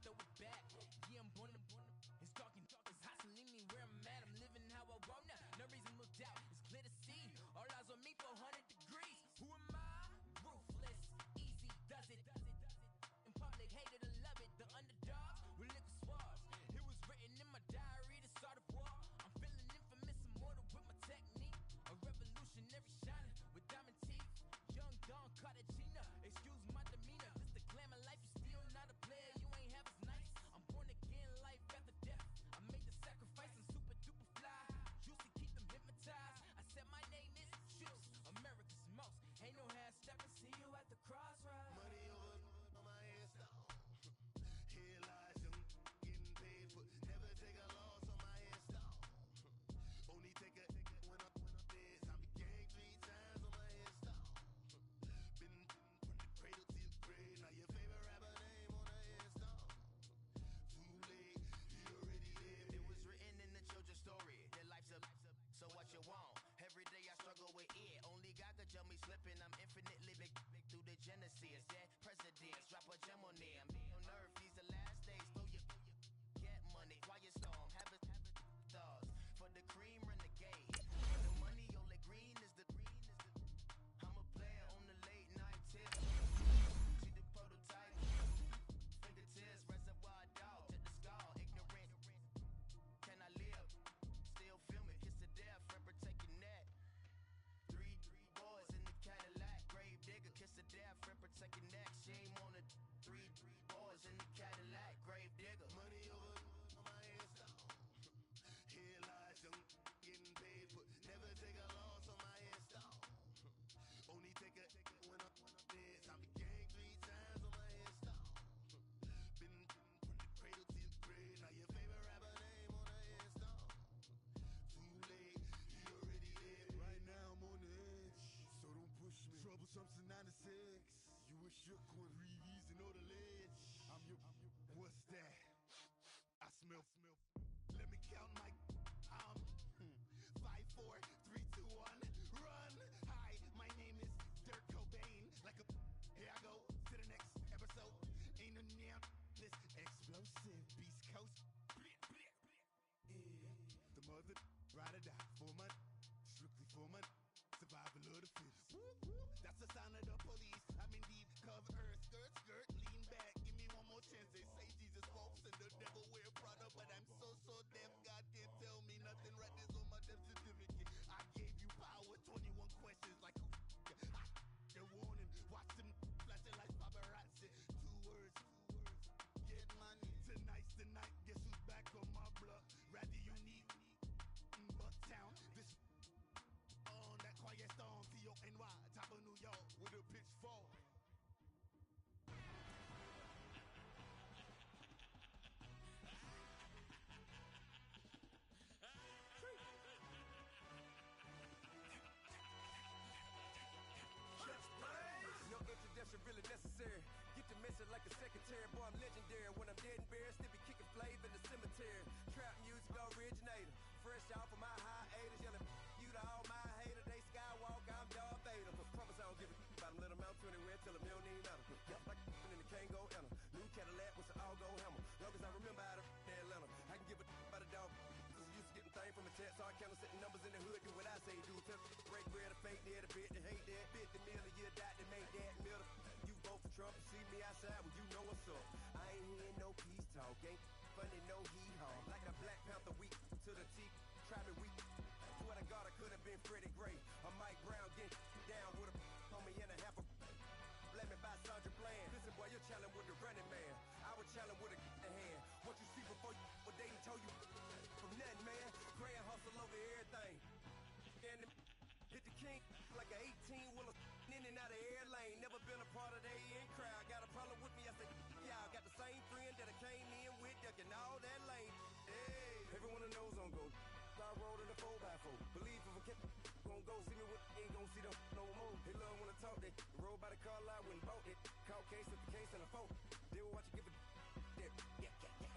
[SPEAKER 4] Throw it back, yeah, I'm born to it's talking, it's hustling me where I'm at. I'm living how I want now. No reason to doubt, it's clear to see. All eyes on me, 400 degrees. Who am I? Ruthless, easy, does it. In public, hate it or love it. The underdogs with liquor swabs. It was written in my diary, the start of war. I'm feeling infamous, immortal with my technique. A revolutionary shining with diamond teeth. Young Don Cartagena, excuse my demeanor. This the glamour life, you still not a player. You ain't half as nice. I'm born again, life after death. I made the sacrifice, I'm super duper fly. Used to keep them hypnotized. I said my name is Juice, America's most. Ain't no half stepping, see you at the crossroads.
[SPEAKER 6] Money over on my headstone. Here lies them getting paid for. Never take a loss on my headstone. Only take a when I'm dead. I'm gang 3 times on my headstone. Been from the cradle to the grave. Now your favorite rapper name on the headstone. Too late, he already lived. It was written in the children's story. Their life's a so what you want? Every day I struggle with it. Only God could jump me slipping. I'm infinitely big through the genesis. Dead presidents, drop a gem on them. On earth, these the last days. Throw your get money. Quiet storm, have it stars. For the cream, renegade. For the money, only green is the I'm a player on the late night tip. See the prototype. Fingertips, reservoir dog to the skull. Ignorant. Can I live? Still film it. Kiss the death, remember taking that. Three boys in the Cadillac. Grave digger, kiss the death, remember taking that. Shame on the three boys in the Cadillac. Grave digger. Money over on my headstone. Here lies them getting paid for. Never take a loss on my headstone. Only take a when I'm dead. I'm gang 3 times on my headstone. Been from the cradle to the grave. Now your favorite rapper name on the headstone. Too late, he already dead. Right now I'm on the edge, so don't push me. Troublesome to 96. You a shook one, Reeves and know the ledge. I'm your, what's that? I smell. Let me count my. 5, 4, 3, 2, 1, run. Hi, my name is Dirk Cobain. Like a, here I go to the next episode. Ain't no damn this explosive Beast Coast. Yeah, the mother ride or die for my, strictly for my survival of the fittest. That's the sound of the police. I'm in deep cover earth, skirt, lean back. Give me one more chance. They say Jesus walks and the devil wear Prada, but I'm so deaf. God can't tell me nothing. Right this on my death certificate. I gave you power. 21 questions like who? They're warning. Watch them flashing like paparazzi. 2 words. Get money. Tonight's the night. Guess who's back on my block? Rather unique. Bucktown. This on that quiet storm. T-O-N-Y. Top of New York with a pitchfork.
[SPEAKER 7] No introduction really necessary. Get the message like a secretary. Boy, I'm legendary. When I'm dead and buried, still be kicking flavor in the cemetery. Trap music originator. Fresh off of my hiatus. Yelling you to all my haters. They skywalk, I'm Darth Vader. Promise I don't give a about them. Let them out 20 red. Tell them you don't need nothing. Yep, like in the Kango Anna. New Cadillac with an all-go hammer. Long as I remember out of Atlanta. I can give a about a dog. Used to getting things from a text. So I count setting numbers in the hood. Do what I say do. Tell break bread, a fake dead, a bit to hate that. 50 million a year, die to make that middle. You vote for Trump and see me outside, well, you know what's up. I ain't hearing no peace talk, ain't funny, no hee-haw. Like a Black Panther weak to the teeth, try me weak. Swear to God, I could have been Freddie Gray. Or Mike Brown getting down with a homie and a half a. Let me buy Sandra Bland. Listen, boy, you're challenging with the running man. I was challenging with a hand. What you see before you, what they told you from nothing, man. Grand hustle over everything. And hit the king like an 18-wheeler in and out of air lane. Never been a part of the in crowd. Got a problem with me, I said, y'all got the same friend that I came in with, ducking all that lane. Hey, everyone knows on go. I rolled in a 4x4. Believe if I kept gon' go, see me with ain't gon' see them no more. He love when I talk that. Roll by the car lot when bought it. Call case at the case and a phone. They will watch you give a that.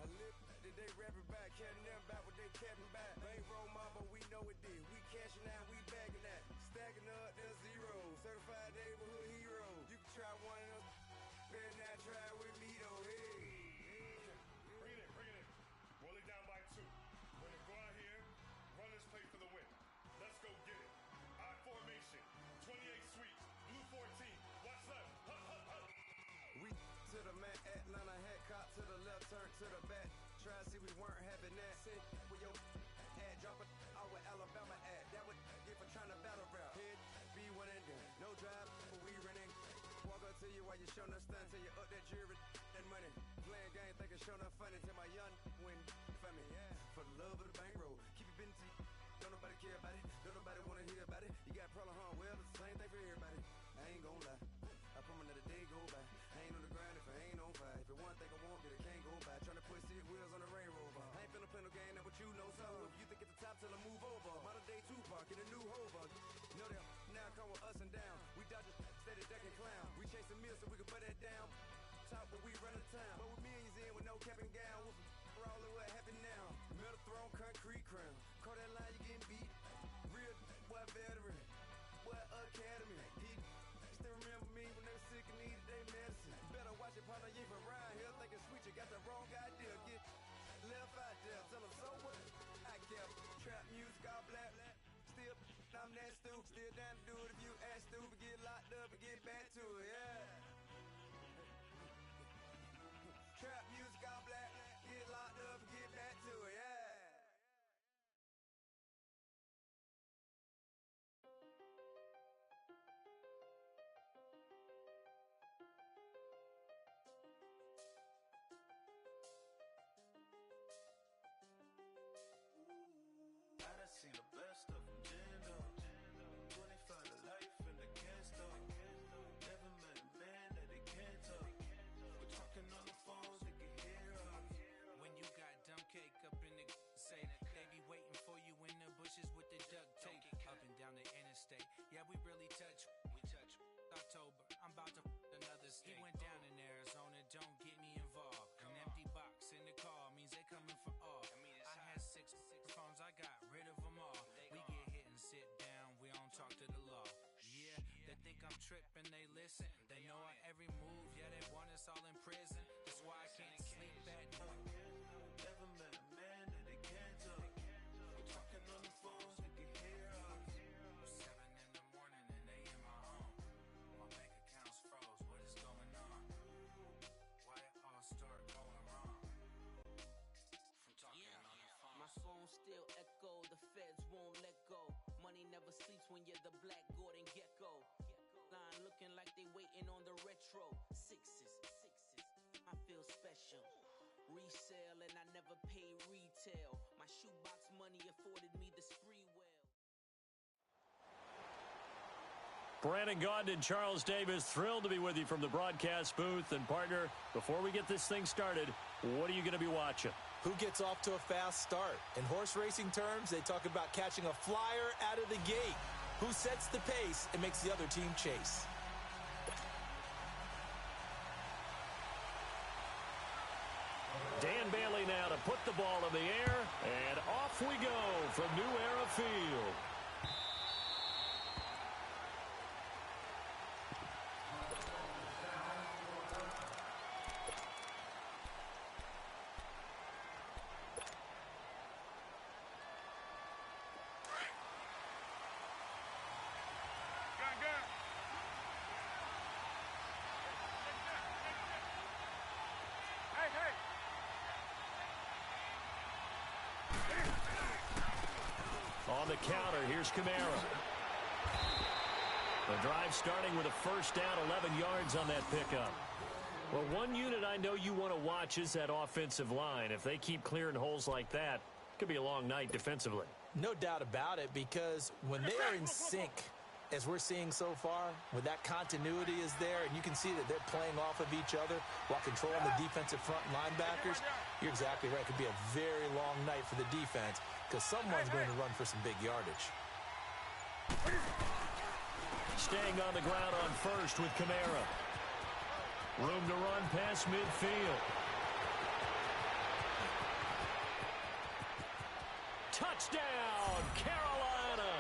[SPEAKER 7] I live that they rapping back. Care nothing about what they capping back. Ain't roll mom, but we know it did. We cashing out, we bagging that. Stacking up, there's zero. Certified neighborhood hero. You can try one of those. Better not try with me though. Hey.
[SPEAKER 8] Bring it in. Roll it down by 2. We're going to go out here, run this play for the win. Let's go get it. I formation, 28 sweeps, blue 14. Watch left. Hut.
[SPEAKER 7] We to the man, Atlanta hat cop to the left, turn to the back. Try to see we weren't having that. Sit with your ad, drop it out with Alabama ad. That would get for trying to battle rap. Head, be one and done. No drive, but we running. Walk up to you while you showing us stun till you up that jury and money. Playing game, thinking showing up funny till my young win for me. Yeah. For the love of the bankroll, keep it busy. Don't nobody care about it. Don't nobody wanna hear about it. You got problem, huh? Well, it's the same thing for everybody. I ain't gon' lie. I promise that a day go by. I ain't on the grind if I ain't on fire. If it one thing I want, then it can't go by. Tryna put 6 wheels on the railroad. I ain't finna play no game, that what you know. So if you think at the top till I move over. Modern day Tupac in a new Hova. Know that now come with us and down. We dodge it, steady ducking clown. We chasing meals so we can put that down. Top but we run the town. But with millions in with no cap and gown. We're all what happened now. Metal throne, concrete crown. Call that line, you getting beat. Real boy veteran. Boy academy. He still remember me when they were sick and needed their medicine. Better watch it, partner, you ain't from around here. Thinking sweet, you got the wrong idea. Get left out there. Tell them so what? I kept trap music all black. Still, I'm that stupid. Still down to do it if you ask stupid. Get locked up and get back to it, yeah. Trap music all black. Get locked up and get back to it, yeah.
[SPEAKER 6] I done seen the best of them, Jando. 25 to life in the can't stop. Never met a man that they can't talk. We're talking on the phones, they can hear us.
[SPEAKER 9] When you got dumb cake up in the say, they be waiting for you in the bushes with the duct tape. Up and down the interstate, yeah, we really touch. We touch. October, I'm about to another state. He went down in Arizona, don't get me involved. An empty box in the car means they coming for all. I had 6 phones, I got rid of them all. We get hit and sit down, we don't talk to the law. Yeah, they think I'm tripping, they listen. They know our every move, yeah, they want us all in prison. That's why I can't sleep at night.
[SPEAKER 6] Never met a man that they can't talk. We're talking on the phones, they can hear us.
[SPEAKER 9] 7 in the morning and they in my home. My bank account's froze, what is going on? Why it all start going wrong? From talking on the phone.
[SPEAKER 4] My phone still echo, the feds won't let go. Money never sleeps when you're the black Gordon Gecko. Line looking like they waiting on the retro. Sixes, I feel special. Resale and I never paid retail. My shoebox money afforded me the spree well.
[SPEAKER 5] Brandon Gaudin and Charles Davis, thrilled to be with you from the broadcast booth. And partner, before we get this thing started, what are you going to be watching?
[SPEAKER 2] Who gets off to a fast start? In horse racing terms, they talk about catching a flyer out of the gate. Who sets the pace and makes the other team chase?
[SPEAKER 5] Dan Bailey now to put the ball in the air, and off we go from New Era Field. On the counter, here's Kamara. The drive starting with a first down, 11 yards on that pickup. Well, one unit I know you want to watch is that offensive line. If they keep clearing holes like that, it could be a long night defensively.
[SPEAKER 2] No doubt about it, because when they are in sync, as we're seeing so far, when that continuity is there, and you can see that they're playing off of each other while controlling the defensive front linebackers, you're exactly right. It could be a very long night for the defense because someone's going to run for some big yardage.
[SPEAKER 5] staying on the ground on first with Kamara. Room to run past midfield. Touchdown, Carolina.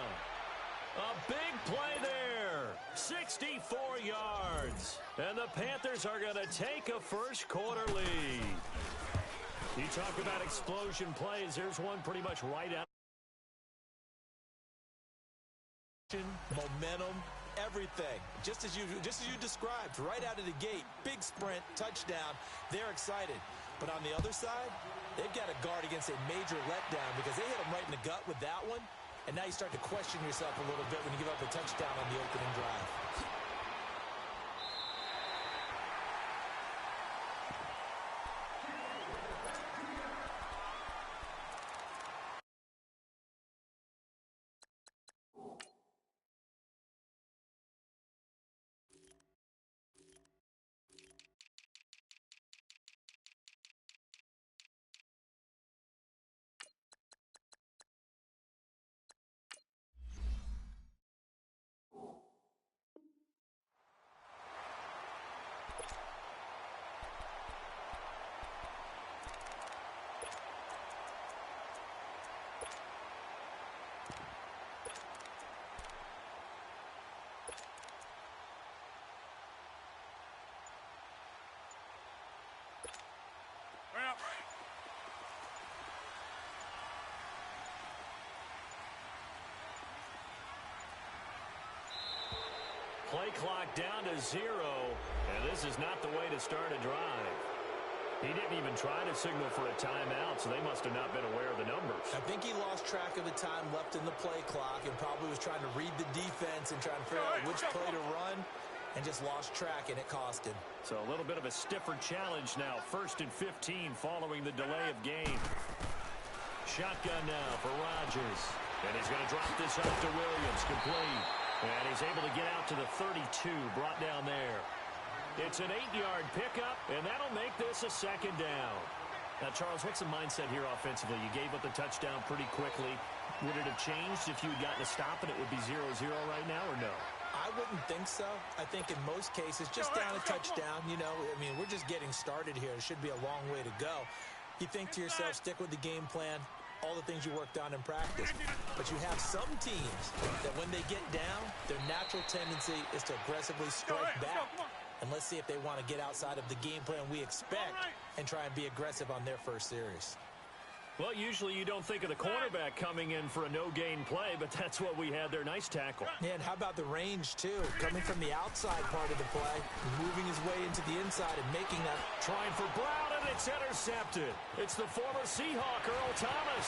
[SPEAKER 5] A big play there. 64 yards. And the Panthers are going to take a first quarter lead. You talk about explosion plays. There's one pretty much right out.
[SPEAKER 2] Momentum, everything. Just as you described, right out of the gate. Big sprint, touchdown. They're excited. But on the other side, they've got to guard against a major letdown because they hit them right in the gut with that one. And now you start to question yourself a little bit when you give up a touchdown on the opening drive.
[SPEAKER 5] Play clock down to 0, and this is not the way to start a drive. He didn't even try to signal for a timeout, so they must have not been aware of the numbers. I think he lost track of the time left in the play clock and probably was trying to read the defense and trying to figure out which play to run and just lost track, and it cost him. So a little bit of a stiffer challenge now. 1st and 15 following the delay of game. Shotgun now for Rodgers. And he's going to drop this off to Williams. Complete. And he's able to get out to the 32, brought down there. It's an 8-yard pickup, and that'll make this a second down. Now, Charles, what's the mindset here offensively? You gave up the touchdown pretty quickly. Would it have changed if you had gotten a stop and it would be 0-0 right now, or no?
[SPEAKER 3] I wouldn't think so. I think in most cases, just down a touchdown, you know, I mean, we're just getting started here. It should be a long way to go. You think to yourself, stick with the game plan, all the things you worked on in practice. But you have some teams that when they get down, their natural tendency is to aggressively strike back. And let's see if they want to get outside of the game plan we expect and try and be aggressive on their first series.
[SPEAKER 5] Well, usually you don't think of the cornerback coming in for a no-gain play, but that's what we had there. Nice tackle.
[SPEAKER 3] Yeah, and how about the range, too? Coming from the outside part of the play, moving his way into the inside and making that.
[SPEAKER 5] Trying for Brown, and it's intercepted. It's the former Seahawk, Earl Thomas.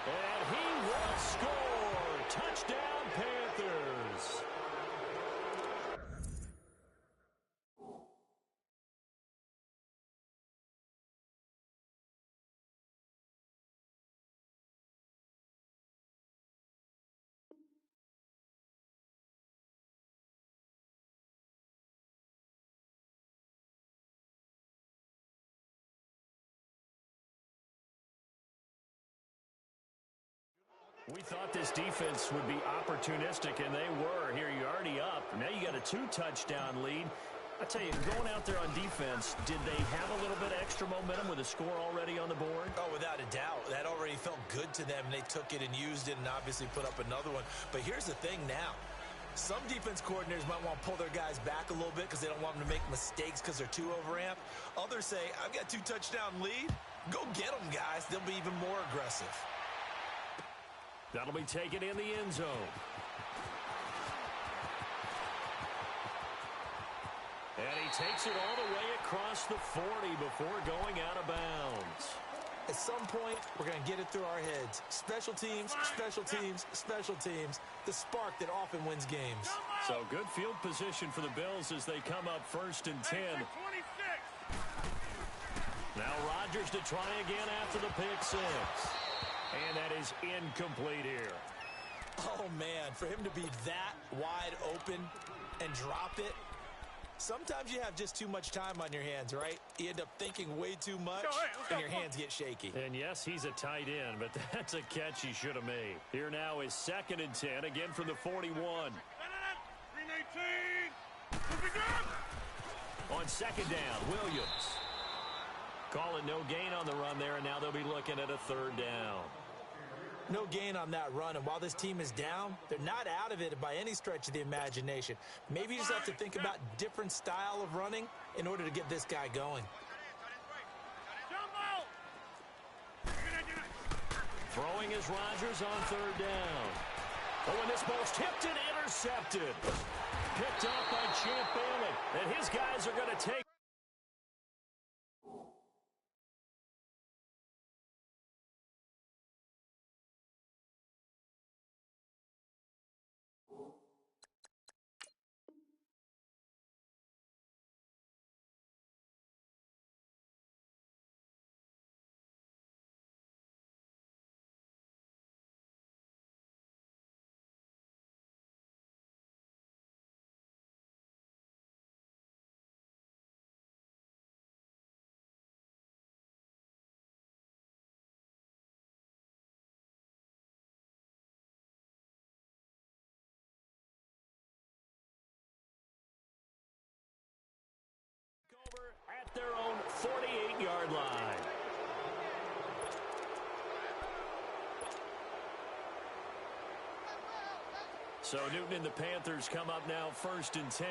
[SPEAKER 5] And he will score. Touchdown, Panthers. We thought this defense would be opportunistic, and they were. Here, you're already up. Now you got a 2-touchdown lead. I tell you, going out there on defense, did they have a little bit of extra momentum with a score already on the board?
[SPEAKER 2] Oh, without a doubt. That already felt good to them. They took it and used it and obviously put up another one. But here's the thing now. Some defense coordinators might want to pull their guys back a little bit because they don't want them to make mistakes because they're too overamped. Others say, I've got a 2-touchdown lead. Go get them, guys. They'll be even more aggressive.
[SPEAKER 5] That'll be taken in the end zone. And he takes it all the way across the 40 before going out of bounds.
[SPEAKER 3] At some point, we're going to get it through our heads. Special teams, special teams, special teams. The spark that often wins games.
[SPEAKER 5] So good field position for the Bills as they come up 1st and 10. Now Rodgers to try again after the pick 6. And that is incomplete here.
[SPEAKER 3] Oh, man, for him to be that wide open and drop it, Sometimes you have just too much time on your hands, right? You end up thinking way too much, and your hands get shaky.
[SPEAKER 5] And yes, he's a tight end, but that's a catch he should have made. Here now is 2nd and 10, again from the 41. On 2nd down, Williams. Call it no gain on the run there, and now they'll be looking at a 3rd down.
[SPEAKER 3] No gain on that run, and while this team is down, they're not out of it by any stretch of the imagination. Maybe you just have to think about different style of running in order to get this guy going.
[SPEAKER 5] Throwing is Rodgers on 3rd down. Oh, and this ball's tipped and intercepted. Picked up by Champ Bailey, and his guys are going to take. At their own 48-yard line. So Newton and the Panthers come up now 1st and 10,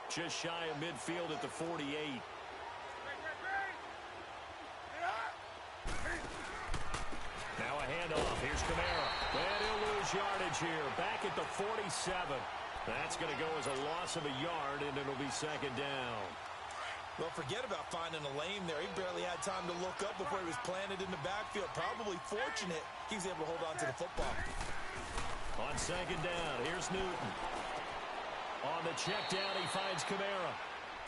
[SPEAKER 5] just shy of midfield at the 48. Now a handoff. Here's Kamara. And he'll lose yardage here. Back at the 47. That's going to go as a loss of a yard, and it'll be 2nd down.
[SPEAKER 2] Well, forget about finding a lane there. He barely had time to look up before he was planted in the backfield. Probably fortunate he was able to hold on to the football.
[SPEAKER 5] On 2nd down, here's Newton. On the check down, he finds Kamara.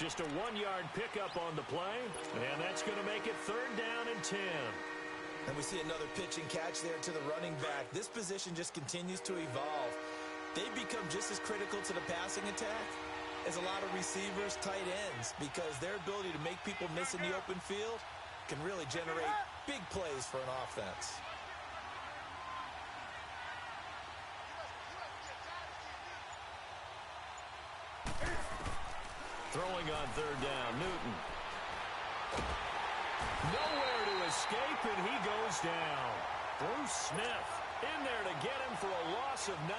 [SPEAKER 5] Just a 1-yard pickup on the play, and that's going to make it 3rd down and 10.
[SPEAKER 2] And we see another pitch and catch there to the running back. This position just continues to evolve. They become just as critical to the passing attack as a lot of receivers, tight ends, because their ability to make people miss in the open field can really generate big plays for an offense.
[SPEAKER 5] Throwing on 3rd down, Newton. Nowhere to escape, and he goes down. Bruce Smith in there to get him for a loss of 9,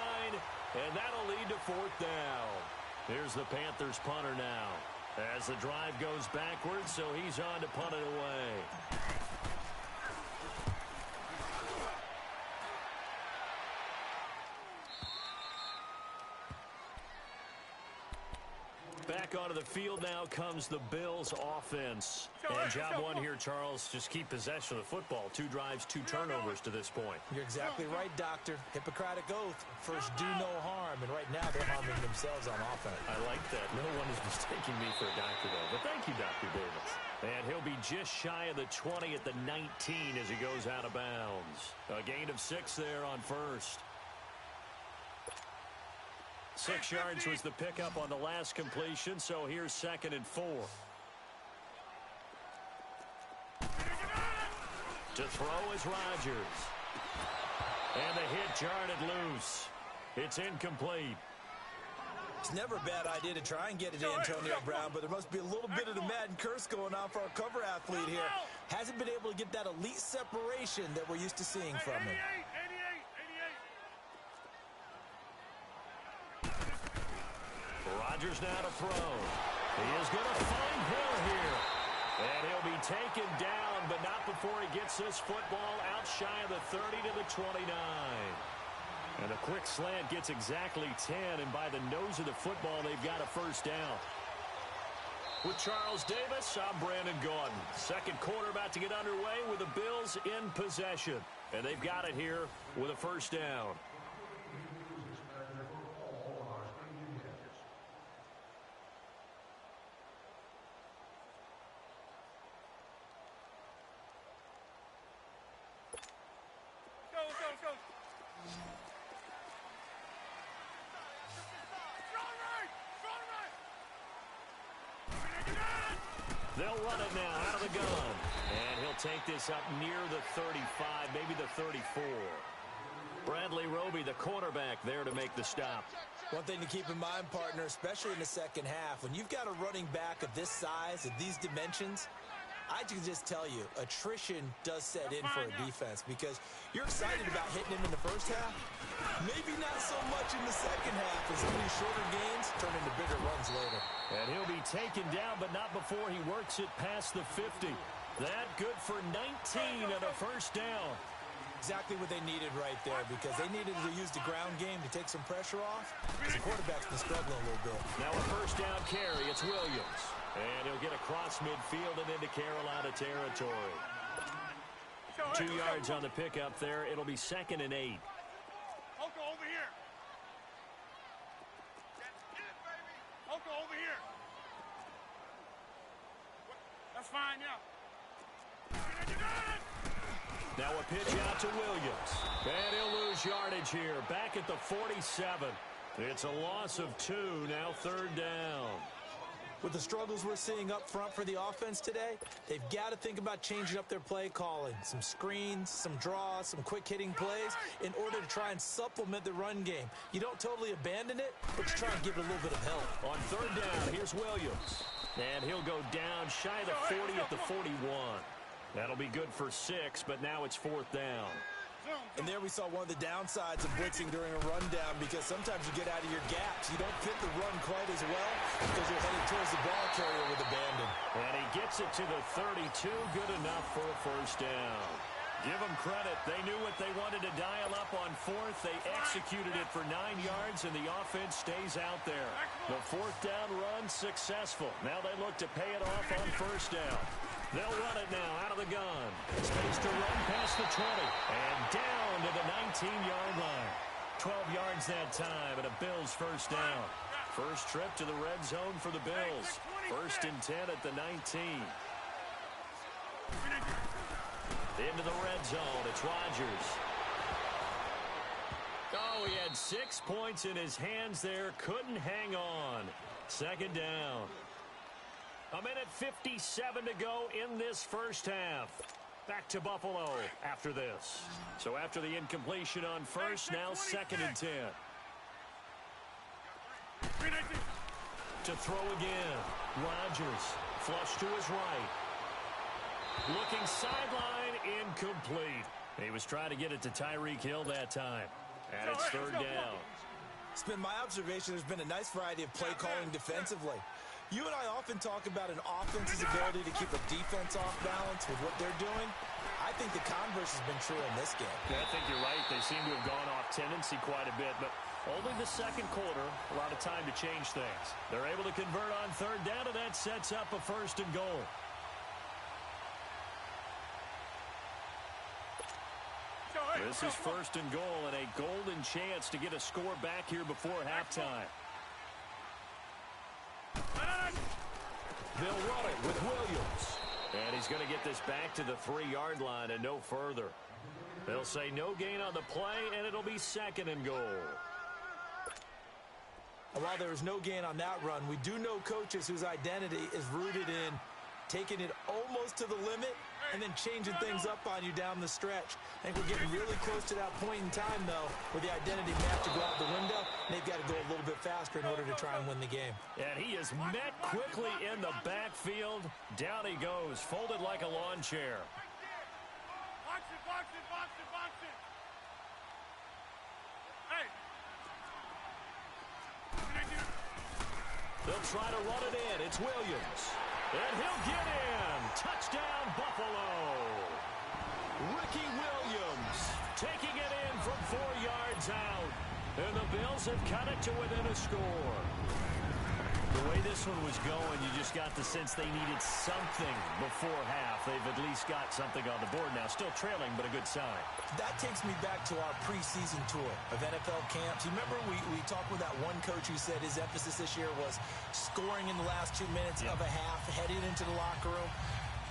[SPEAKER 5] and that'll lead to 4th down. Here's the Panthers punter now as the drive goes backwards, so he's on to punt it away. Back onto the field now comes the Bills offense. And job one here, Charles, just keep possession of the football. 2 drives, 2 turnovers to this point.
[SPEAKER 3] You're exactly right, Doctor. Hippocratic oath. First, do no harm. And right now, they're harming themselves on offense.
[SPEAKER 5] I like that. No one is mistaking me for a doctor, though. But thank you, Dr. Davis. And he'll be just shy of the 20 at the 19 as he goes out of bounds. A gain of 6 there on first. 6 yards was the pickup on the last completion, so here's 2nd and 4. To throw is Rodgers. And the hit jarred it loose. It's incomplete.
[SPEAKER 2] It's never a bad idea to try and get it to Antonio Brown, but there must be a little bit of the Madden curse going on for our cover athlete here. Hasn't been able to get that elite separation that we're used to seeing from him.
[SPEAKER 5] Rodgers now to throw. He is going to find Hill here. And he'll be taken down, but not before he gets this football out shy of the 30 to the 29. And a quick slant gets exactly 10, and by the nose of the football, they've got a first down. With Charles Davis, I'm Brandon Gaudin. Second quarter about to get underway with the Bills in possession. And they've got it here with a first down. They'll run it now out of the gun. And he'll take this up near the 35, maybe the 34. Bradley Roby, the quarterback, there to make the stop.
[SPEAKER 3] One thing to keep in mind, partner, especially in the second half, when you've got a running back of this size, of these dimensions, I can just tell you, attrition does set in for a defense because you're excited about hitting him in the first half. Maybe not so much in the second half as some of these shorter gains turn into bigger runs later.
[SPEAKER 5] And he'll be taken down, but not before he works it past the 50. That good for 19 and a first down.
[SPEAKER 3] Exactly what they needed right there because they needed to use the ground game to take some pressure off. The quarterback's been struggling a little bit.
[SPEAKER 5] Now a first down carry. It's Williams. And he'll get across midfield and into Carolina territory. 2 yards on the pickup there. It'll be 2nd and 8.
[SPEAKER 8] Hoka over here. Hoka over here. That's fine now.
[SPEAKER 5] Now a pitch out to Williams. And he'll lose yardage here. Back at the 47. It's a loss of 2. Now 3rd down.
[SPEAKER 3] With the struggles we're seeing up front for the offense today, they've got to think about changing up their play calling. Some screens, some draws, some quick-hitting plays in order to try and supplement the run game. You don't totally abandon it, but you try and give it a little bit of help.
[SPEAKER 5] On 3rd down, here's Williams. And he'll go down shy of the 40 at the 41. That'll be good for 6, but now it's 4th down.
[SPEAKER 3] And there we saw one of the downsides of blitzing during a rundown because sometimes you get out of your gaps. You don't fit the run quite as well because you're headed towards the ball carrier with abandon.
[SPEAKER 5] And he gets it to the 32. Good enough for a first down. Give them credit. They knew what they wanted to dial up on 4th. They executed it for 9 yards, and the offense stays out there. The 4th down run successful. Now they look to pay it off on first down. They'll run it now out of the gun. Space to run past the 20. And down to the 19-yard line. 12 yards that time, and a Bills first down. First trip to the red zone for the Bills. 1st and 10 at the 19. Into the red zone. It's Rodgers. Oh, he had 6 points in his hands there. Couldn't hang on. 2nd down. A minute 57 to go in this first half. Back to Buffalo after this. So after the incompletion on first, now 2nd and 10. To throw again. Rodgers. Flush to his right. Looking sideline, incomplete. He was trying to get it to Tyreek Hill that time. And it's 3rd down.
[SPEAKER 3] It's been my observation there's been a nice variety of play calling defensively. You and I often talk about an offense's ability to keep a defense off balance with what they're doing. I think the converse has been true in this game.
[SPEAKER 5] Yeah, I think you're right. They seem to have gone off tendency quite a bit, but only the 2nd quarter, a lot of time to change things. They're able to convert on 3rd down, and that sets up a 1st and goal. This is 1st and goal and a golden chance to get a score back here before halftime. They'll run it with Williams. And he's going to get this back to the 3-yard line and no further. They'll say no gain on the play, and it'll be 2nd and goal.
[SPEAKER 3] And while there is no gain on that run, we do know coaches whose identity is rooted in taking it almost to the limit and then changing things up on you down the stretch. I think we're getting really close to that point in time, though, where the identity may have to go out the window, and they've got to go a little bit faster in order to try and win the game.
[SPEAKER 5] And he is met quickly in the backfield. Down he goes, folded like a lawn chair.
[SPEAKER 8] Box it, box it, box it, box it. Hey.
[SPEAKER 5] They'll try to run it in. It's Williams. And he'll get in. Touchdown, Buffalo. Ricky Williams taking it in from 4 yards out. And the Bills have cut it to within a score. The way this one was going, you just got the sense they needed something before half. They've at least got something on the board now. Still trailing, but a good sign.
[SPEAKER 3] That takes me back to our preseason tour of NFL camps. You remember we talked with that one coach who said his emphasis this year was scoring in the last 2 minutes of a half, heading into the locker room.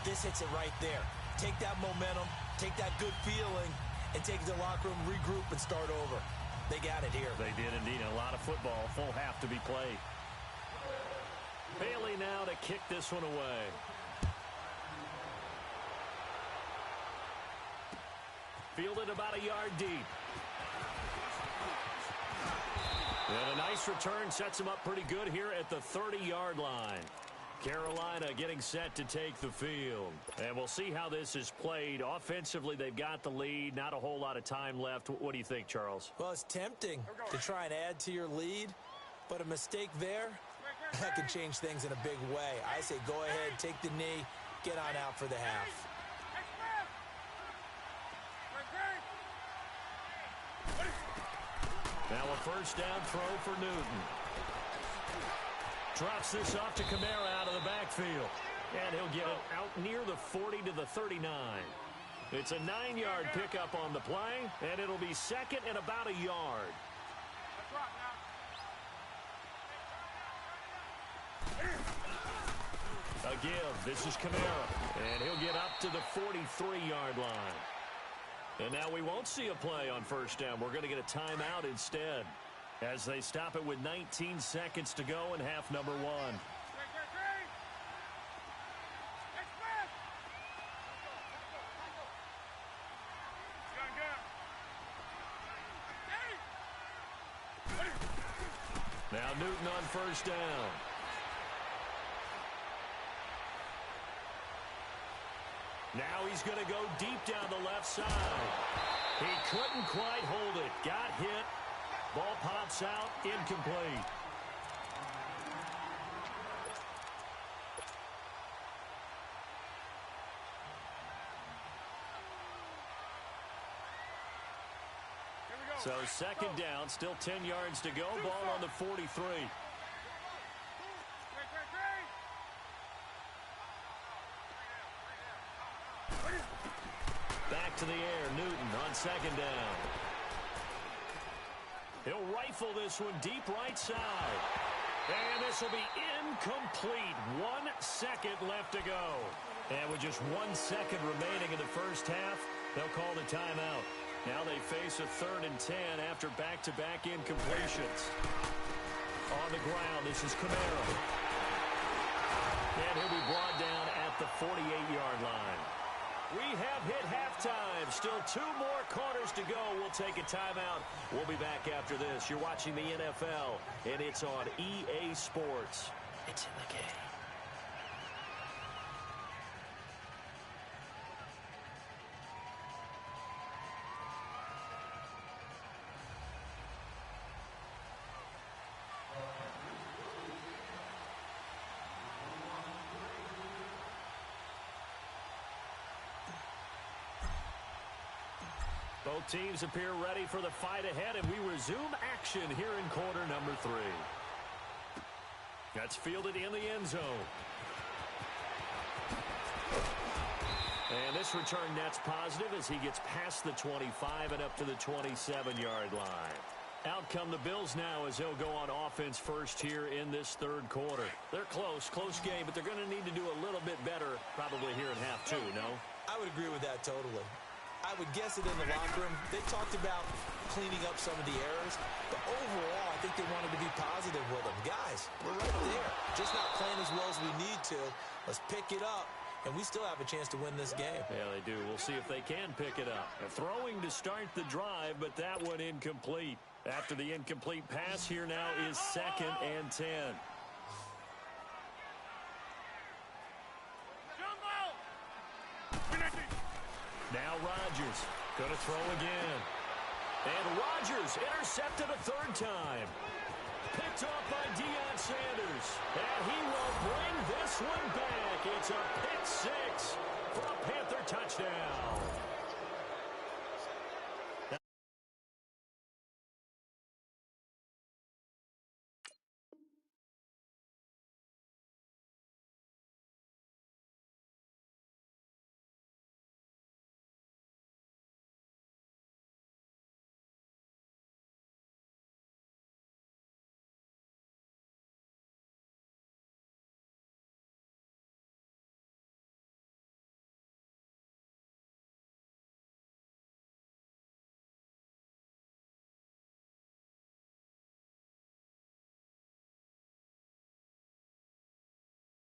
[SPEAKER 3] This hits it right there. Take that momentum, take that good feeling, and take it to the locker room, regroup, and start over. They got it here.
[SPEAKER 5] They did indeed. A lot of football, full half to be played. Bailey now to kick this one away. Fielded about a yard deep. And a nice return sets him up pretty good here at the 30-yard line. Carolina getting set to take the field. And we'll see how this is played. Offensively, they've got the lead. Not a whole lot of time left. What do you think, Charles?
[SPEAKER 3] Well, it's tempting to try and add to your lead, but a mistake there, that could change things in a big way. I say go ahead, take the knee, get on out for the half.
[SPEAKER 5] Now a first down throw for Newton. Drops this off to Kamara out of the backfield. And he'll get it out near the 40 to the 39. It's a 9-yard pickup on the play, and it'll be second and about a yard. A give. This is Kamara. And he'll get up to the 43-yard line. And now we won't see a play on first down. We're going to get a timeout instead as they stop it with 19 seconds to go in half number 1. Now Newton on first down. Now he's going to go deep down the left side. He couldn't quite hold it. Got hit. Ball pops out. Incomplete. So second down. Still 10 yards to go. Ball on the 43. Back to the air, Newton on second down. He'll rifle this one deep right side. And this will be incomplete. 1 second left to go. And with just 1 second remaining in the first half, they'll call the timeout. Now they face a 3rd and 10 after back-to-back incompletions. On the ground, this is Kamara. And he'll be brought down at the 48-yard line. We have hit halftime. Still 2 more quarters to go. We'll take a timeout. We'll be back after this. You're watching the NFL, and it's on EA Sports. It's in the game. Both teams appear ready for the fight ahead, and we resume action here in quarter number 3. That's fielded in the end zone. And this return net's positive as he gets past the 25 and up to the 27-yard line. Out come the Bills now as they'll go on offense first here in this 3rd quarter. They're close game, but they're going to need to do a little bit better probably here in half 2, no?
[SPEAKER 3] I would agree with that totally. I would guess it in the locker room. They talked about cleaning up some of the errors, but overall, I think they wanted to be positive with them. Guys, we're right there. Just not playing as well as we need to. Let's pick it up, and we still have a chance to win this game.
[SPEAKER 5] Yeah, they do. We'll see if they can pick it up. Throwing to start the drive, but that one incomplete. After the incomplete pass, here now is 2nd and 10. Now Rodgers going to throw again. And Rodgers intercepted a 3rd time. Picked off by Deion Sanders. And he will bring this one back. It's a pick 6 for a Panther touchdown.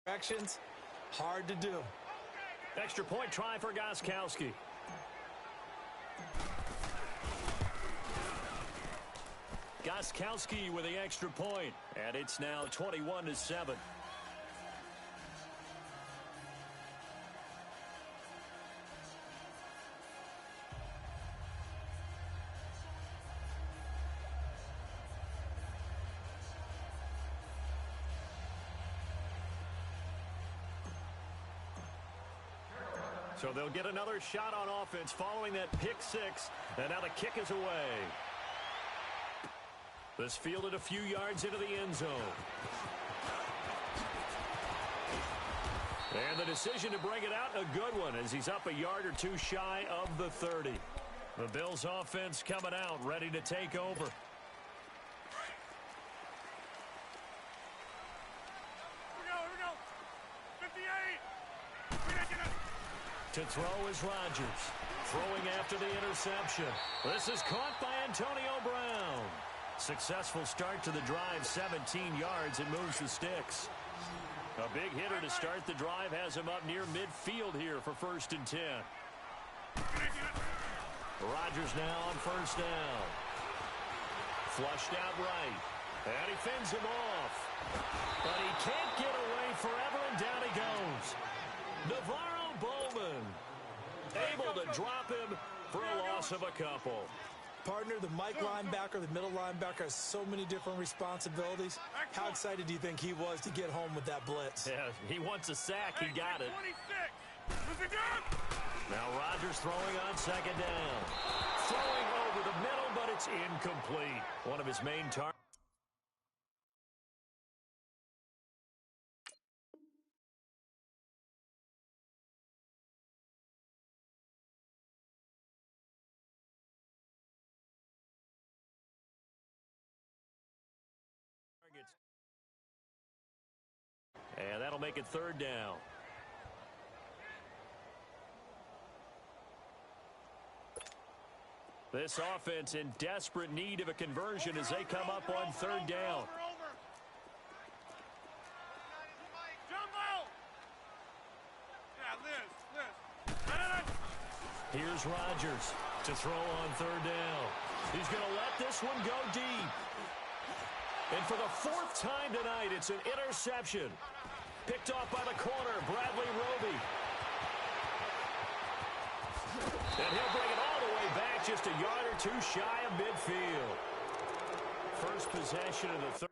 [SPEAKER 3] Actions, hard to do.
[SPEAKER 5] Extra point try for Gostkowski. Gostkowski with the extra point, and it's now 21-7. So they'll get another shot on offense following that pick six, and now the kick is away. This fielded a few yards into the end zone. And the decision to bring it out, a good one, as he's up a yard or two shy of the 30. The Bills offense coming out, ready to take over.
[SPEAKER 8] Here we go. 58.
[SPEAKER 5] To throw is Rodgers. Throwing after the interception. This is caught by Antonio Brown. Successful start to the drive, 17 yards. It moves the sticks. A big hitter to start the drive has him up near midfield here for 1st and 10. Rodgers now on 1st down. Flushed out right. And he fends him off. But he can't get away forever, and down he goes. Navarro Bowman able to drop him for a loss of a couple.
[SPEAKER 3] Partner, the Mike linebacker, the middle linebacker, has so many different responsibilities. How excited do you think he was to get home with that blitz?
[SPEAKER 5] Yeah, he wants a sack. He got it.
[SPEAKER 8] 26.
[SPEAKER 5] Now Rodgers throwing on 2nd down. Throwing over the middle, but it's incomplete. One of his main targets. And that'll make it 3rd down. This offense in desperate need of a conversion as they come up on 3rd down. Here's Rodgers to throw on 3rd down. He's going to let this one go deep. And for the 4th time tonight, it's an interception. Picked off by the corner, Bradley Roby. And he'll bring it all the way back, just a yard or two shy of midfield. First possession of the 3rd.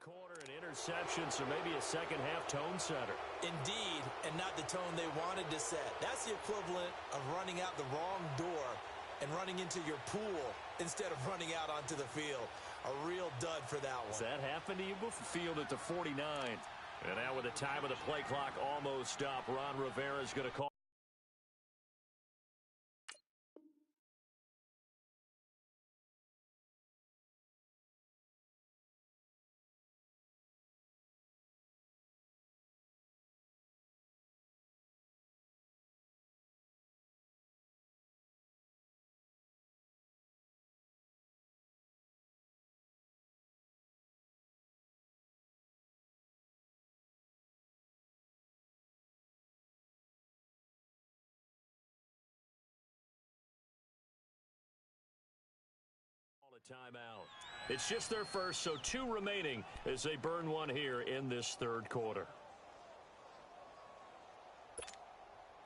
[SPEAKER 5] Corner and interception, so maybe a second-half tone setter.
[SPEAKER 3] Indeed, and not the tone they wanted to set. That's the equivalent of running out the wrong door and running into your pool instead of running out onto the field. A real dud for that one.
[SPEAKER 5] Does that happen to you? Field at the 49. And now with the time of the play clock almost up, Ron Rivera is going to call. A timeout. It's just their first, so 2 remaining as they burn one here in this 3rd quarter.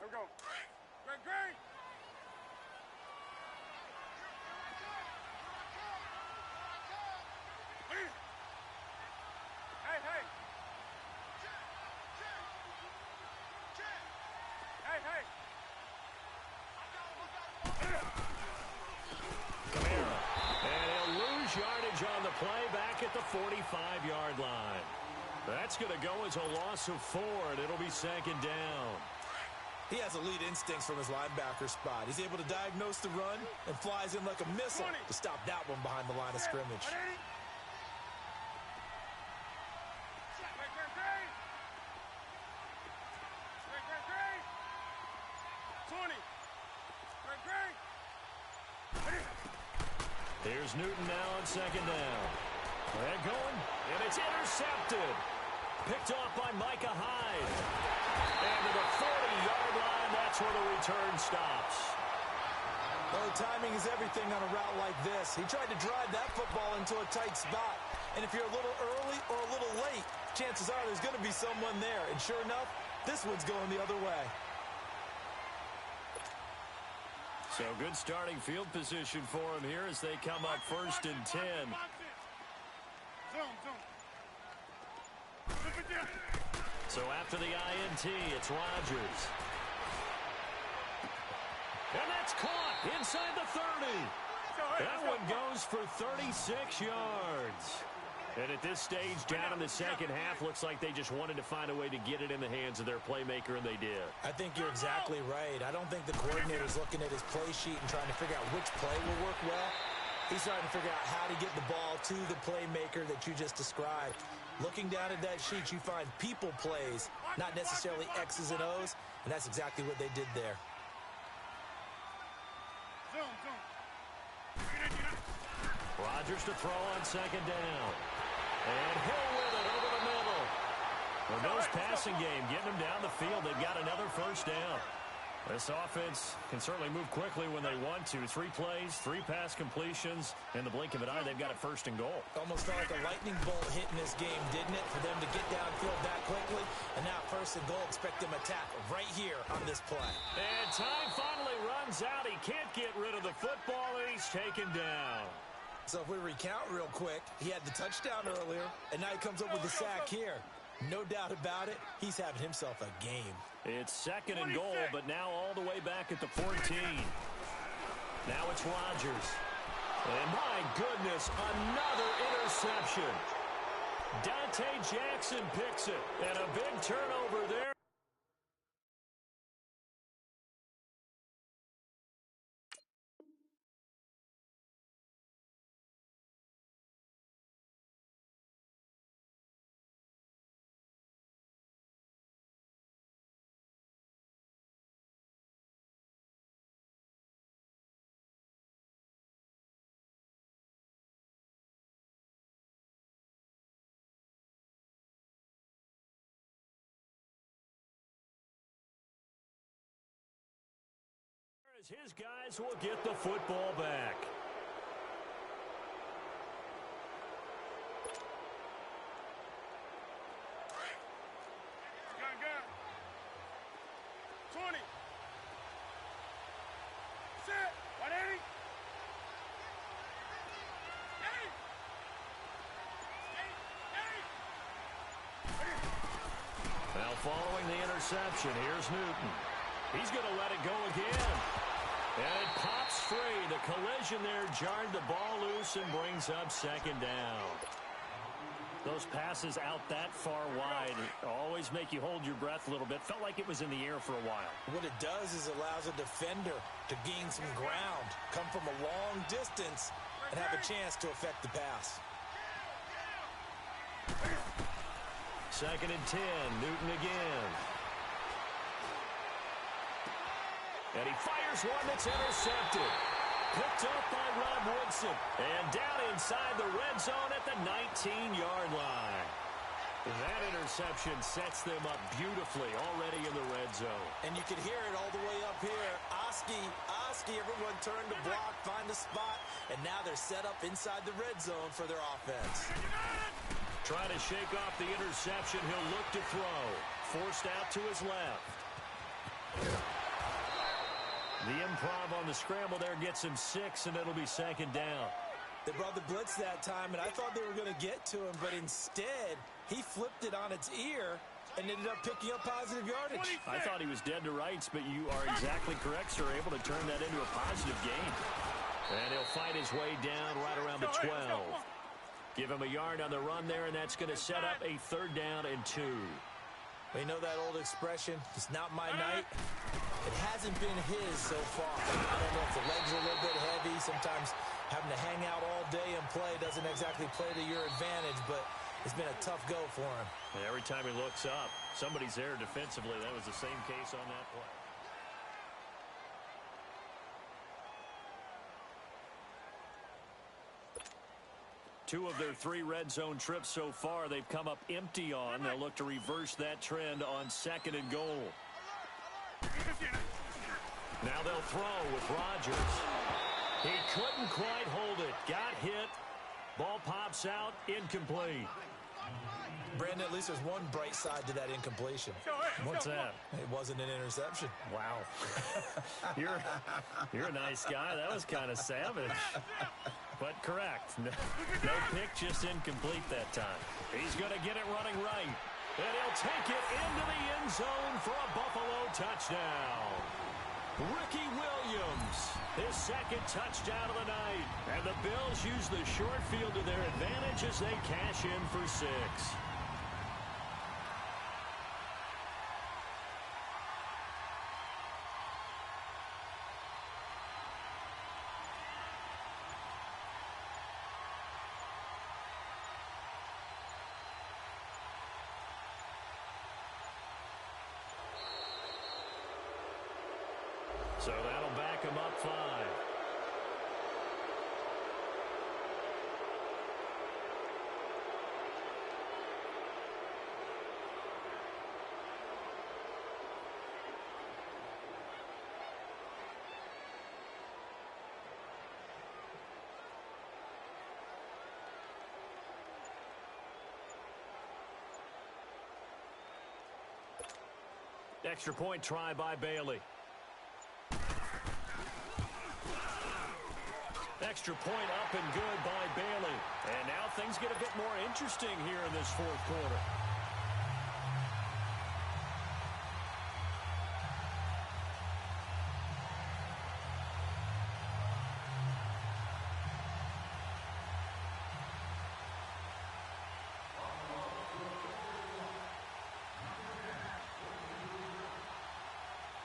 [SPEAKER 8] Here we go. Greg. Hey.
[SPEAKER 5] Kamara. And he'll lose yardage on the play back at the 45-yard line. That's going to go as a loss of 4, and it'll be second down.
[SPEAKER 2] He has elite instincts from his linebacker spot. He's able to diagnose the run and flies in like a missile to stop that one behind the line of scrimmage.
[SPEAKER 5] Here's Newton now on second down. They're going, and it's intercepted. Picked off by Micah Hyde. And to the 40-yard line, that's where the return stops.
[SPEAKER 2] Well, timing is everything on a route like this. He tried to drive that football into a tight spot. And if you're a little early or a little late, chances are there's going to be someone there. And sure enough, this one's going the other way.
[SPEAKER 5] So good starting field position for him here as they come up 1st and 10. So after the INT, it's Rodgers. And that's caught inside the 30. That one goes for 36 yards. And at this stage, down in the second half, looks like they just wanted to find a way to get it in the hands of their playmaker, and they did.
[SPEAKER 3] I think you're exactly right. I don't think the coordinator's looking at his play sheet and trying to figure out which play will work well. He's trying to figure out how to get the ball to the playmaker that you just described. Looking down at that sheet, you find people plays, not necessarily X's and O's, and that's exactly what they did there.
[SPEAKER 5] Rodgers to throw on second down. And Hill with it over the middle. The Bills passing game, getting them down the field. They've got another first down. This offense can certainly move quickly when they want to. 3 plays, 3 pass completions. In the blink of an eye, they've got a 1st and goal.
[SPEAKER 3] Almost felt like a lightning bolt hit in this game, didn't it? For them to get downfield that quickly. And now 1st and goal, expect them to tackle right here on this play.
[SPEAKER 5] And time finally runs out. He can't get rid of the football, and he's taken down.
[SPEAKER 3] So if we recount real quick, he had the touchdown earlier, and now he comes up with the sack here. No doubt about it, he's having himself a game.
[SPEAKER 5] It's 2nd and goal, but now all the way back at the 14. Now it's Rodgers. And my goodness, another interception. Dante Jackson picks it, and a big turnover there. His guys will get the football back.
[SPEAKER 8] Gun. 20. Set. 180.
[SPEAKER 5] Now following the interception, here's Newton. He's going to let it go again. And it pops free. The collision there jarred the ball loose and brings up 2nd down. Those passes out that far wide always make you hold your breath a little bit. Felt like it was in the air for a while.
[SPEAKER 3] What it does is allows a defender to gain some ground, come from a long distance, and have a chance to affect the pass.
[SPEAKER 5] 2nd and 10. Newton again. And he fires one that's intercepted. Picked up by Rob Woodson. And down inside the red zone at the 19-yard line. That interception sets them up beautifully already in the red zone.
[SPEAKER 3] And you can hear it all the way up here. Oski, everyone turned to block, find a spot, and now they're set up inside the red zone for their offense.
[SPEAKER 5] Trying to shake off the interception. He'll look to throw. Forced out to his left. The improv on the scramble there gets him 6, and it'll be 2nd down.
[SPEAKER 3] They brought the blitz that time, and I thought they were going to get to him, but instead, he flipped it on its ear and ended up picking up positive yardage.
[SPEAKER 5] I thought he was dead to rights, but you are exactly correct, sir. Able to turn that into a positive gain. And he'll fight his way down right around the 12. Give him a yard on the run there, and that's going to set up a 3rd down and 2.
[SPEAKER 3] We know that old expression, it's not my night. It hasn't been his so far. I don't know if the legs are a little bit heavy. Sometimes having to hang out all day and play doesn't exactly play to your advantage, but it's been a tough go for him.
[SPEAKER 5] And every time he looks up, somebody's there defensively. That was the same case on that play. Two of their 3 red zone trips so far, they've come up empty on. They'll look to reverse that trend on 2nd and goal. Now they'll throw with Rodgers. He couldn't quite hold it. Got hit. Ball pops out. Incomplete.
[SPEAKER 3] Brandon, at least there's one bright side to that incompletion.
[SPEAKER 5] What's that?
[SPEAKER 3] It wasn't an interception.
[SPEAKER 5] Wow. You're a nice guy. That was kind of savage. But correct. No pick, just incomplete that time. He's going to get it running right. And he'll take it into the end zone for a Buffalo touchdown. Ricky Williams, his 2nd touchdown of the night. And the Bills use the short field to their advantage as they cash in for 6. So that'll back him up 5. Extra point try by Bailey. Extra point up and good by Bailey. And now things get a bit more interesting here in this 4th quarter.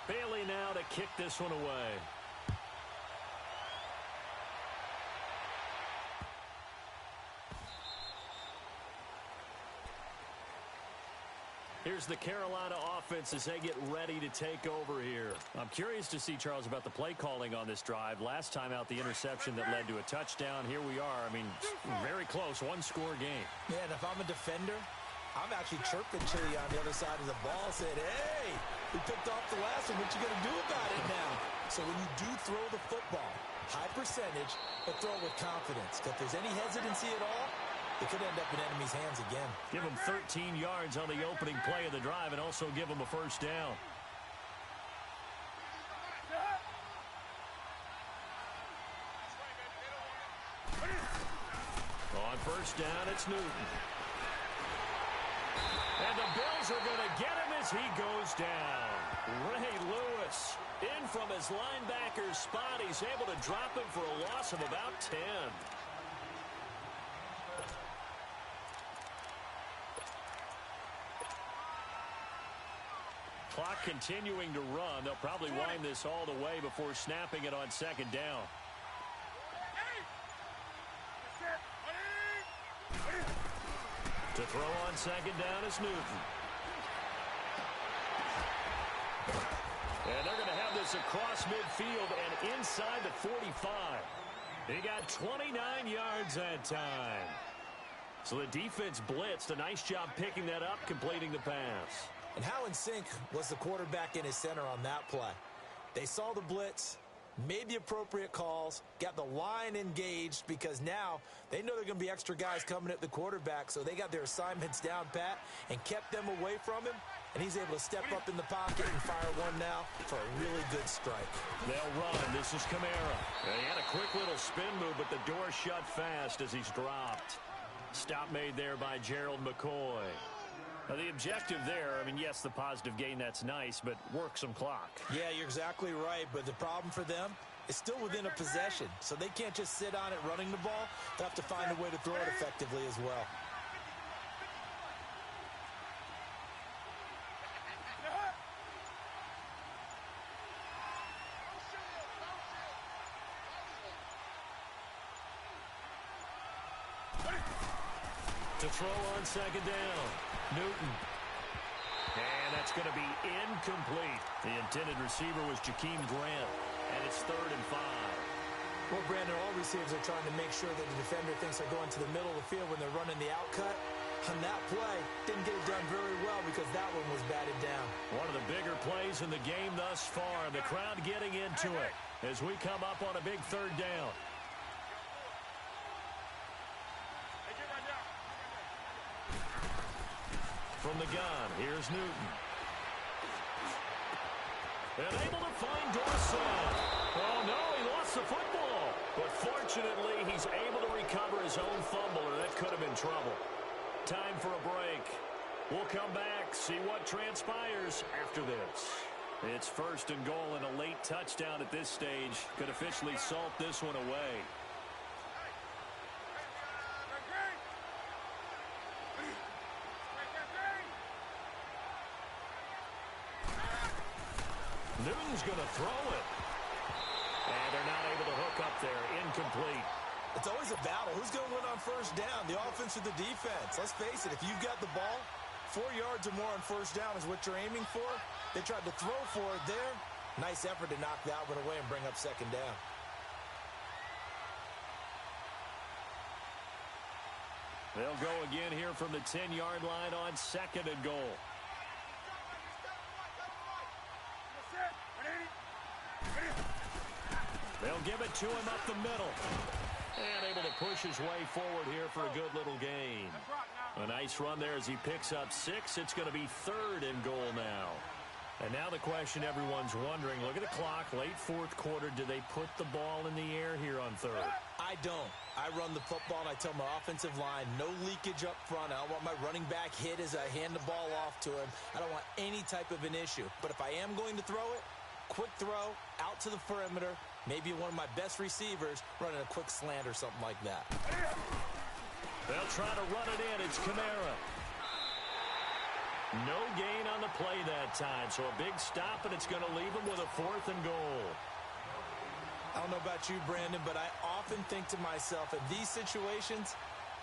[SPEAKER 5] Bailey now to kick this one away. Here's the Carolina offense as they get ready to take over here. I'm curious to see, Charles, about the play calling on this drive. Last time out, the interception that led to a touchdown. Here we are. I mean, very close, 1-score game.
[SPEAKER 3] Yeah, and if I'm a defender, I'm actually chirping to you on the other side of the ball, saying, hey, we picked off the last one. What you going to do about it now? So when you do throw the football, high percentage, but throw it with confidence. If there's any hesitancy at all, it could end up in enemy's hands again.
[SPEAKER 5] Give them 13 yards on the opening play of the drive and also give them a 1st down. On 1st down, it's Newton. And the Bills are going to get him as he goes down. Ray Lewis in from his linebacker spot. He's able to drop him for a loss of about 10. Clock continuing to run. They'll probably wind this all the way before snapping it on 2nd down. To throw on 2nd down is Newton. And they're going to have this across midfield and inside the 45. He got 29 yards that time. So the defense blitzed. A nice job picking that up, completing the pass.
[SPEAKER 3] And how in sync was the quarterback in his center on that play? They saw the blitz, made the appropriate calls, got the line engaged because now they know there are going to be extra guys coming at the quarterback, so they got their assignments down pat and kept them away from him, and he's able to step up in the pocket and fire one now for a really good strike.
[SPEAKER 5] They'll run. This is Kamara. And he had a quick little spin move, but the door shut fast as he's dropped. Stop made there by Gerald McCoy. The objective there, I mean, yes, the positive gain, that's nice, but work some clock.
[SPEAKER 3] Yeah, you're exactly right, but the problem for them is still within a possession, so they can't just sit on it running the ball. They'll have to find a way to throw it effectively as well.
[SPEAKER 5] To throw on second down, Newton. And that's going to be incomplete. The intended receiver was Jakeem Grant, and it's 3rd and 5.
[SPEAKER 3] Well, Brandon, all receivers are trying to make sure that the defender thinks they're going to the middle of the field when they're running the outcut. On that play, didn't get it done very well because that one was batted down.
[SPEAKER 5] One of the bigger plays in the game thus far. The crowd getting into it as we come up on a big 3rd down. From the gun, here's Newton. And able to find Dorsett. Oh, no, he lost the football. But fortunately, he's able to recover his own fumble, or that could have been trouble. Time for a break. We'll come back, see what transpires after this. It's 1st and goal, and a late touchdown at this stage could officially salt this one away. Newton's going to throw it. And they're not able to hook up there. Incomplete.
[SPEAKER 2] It's always a battle. Who's going to win on 1st down, the offense or the defense? Let's face it, if you've got the ball, 4 yards or more on 1st down is what you're aiming for. They tried to throw for it there. Nice effort to knock that one away and bring up 2nd down.
[SPEAKER 5] They'll go again here from the 10-yard line on 2nd and goal. They'll give it to him up the middle. And able to push his way forward here for a good little gain. A nice run there as he picks up 6. It's going to be 3rd and goal now. And now the question everyone's wondering, look at the clock, late 4th quarter. Do they put the ball in the air here on 3rd?
[SPEAKER 3] I don't. I run the football, and I tell my offensive line, no leakage up front. I don't want my running back hit as I hand the ball off to him. I don't want any type of an issue. But if I am going to throw it, quick throw, out to the perimeter, maybe one of my best receivers running a quick slant or something like that.
[SPEAKER 5] They'll try to run it in. It's Kamara. No gain on the play that time, so a big stop, and it's going to leave him with a 4th and goal.
[SPEAKER 3] I don't know about you, Brandon, but I often think to myself, in these situations,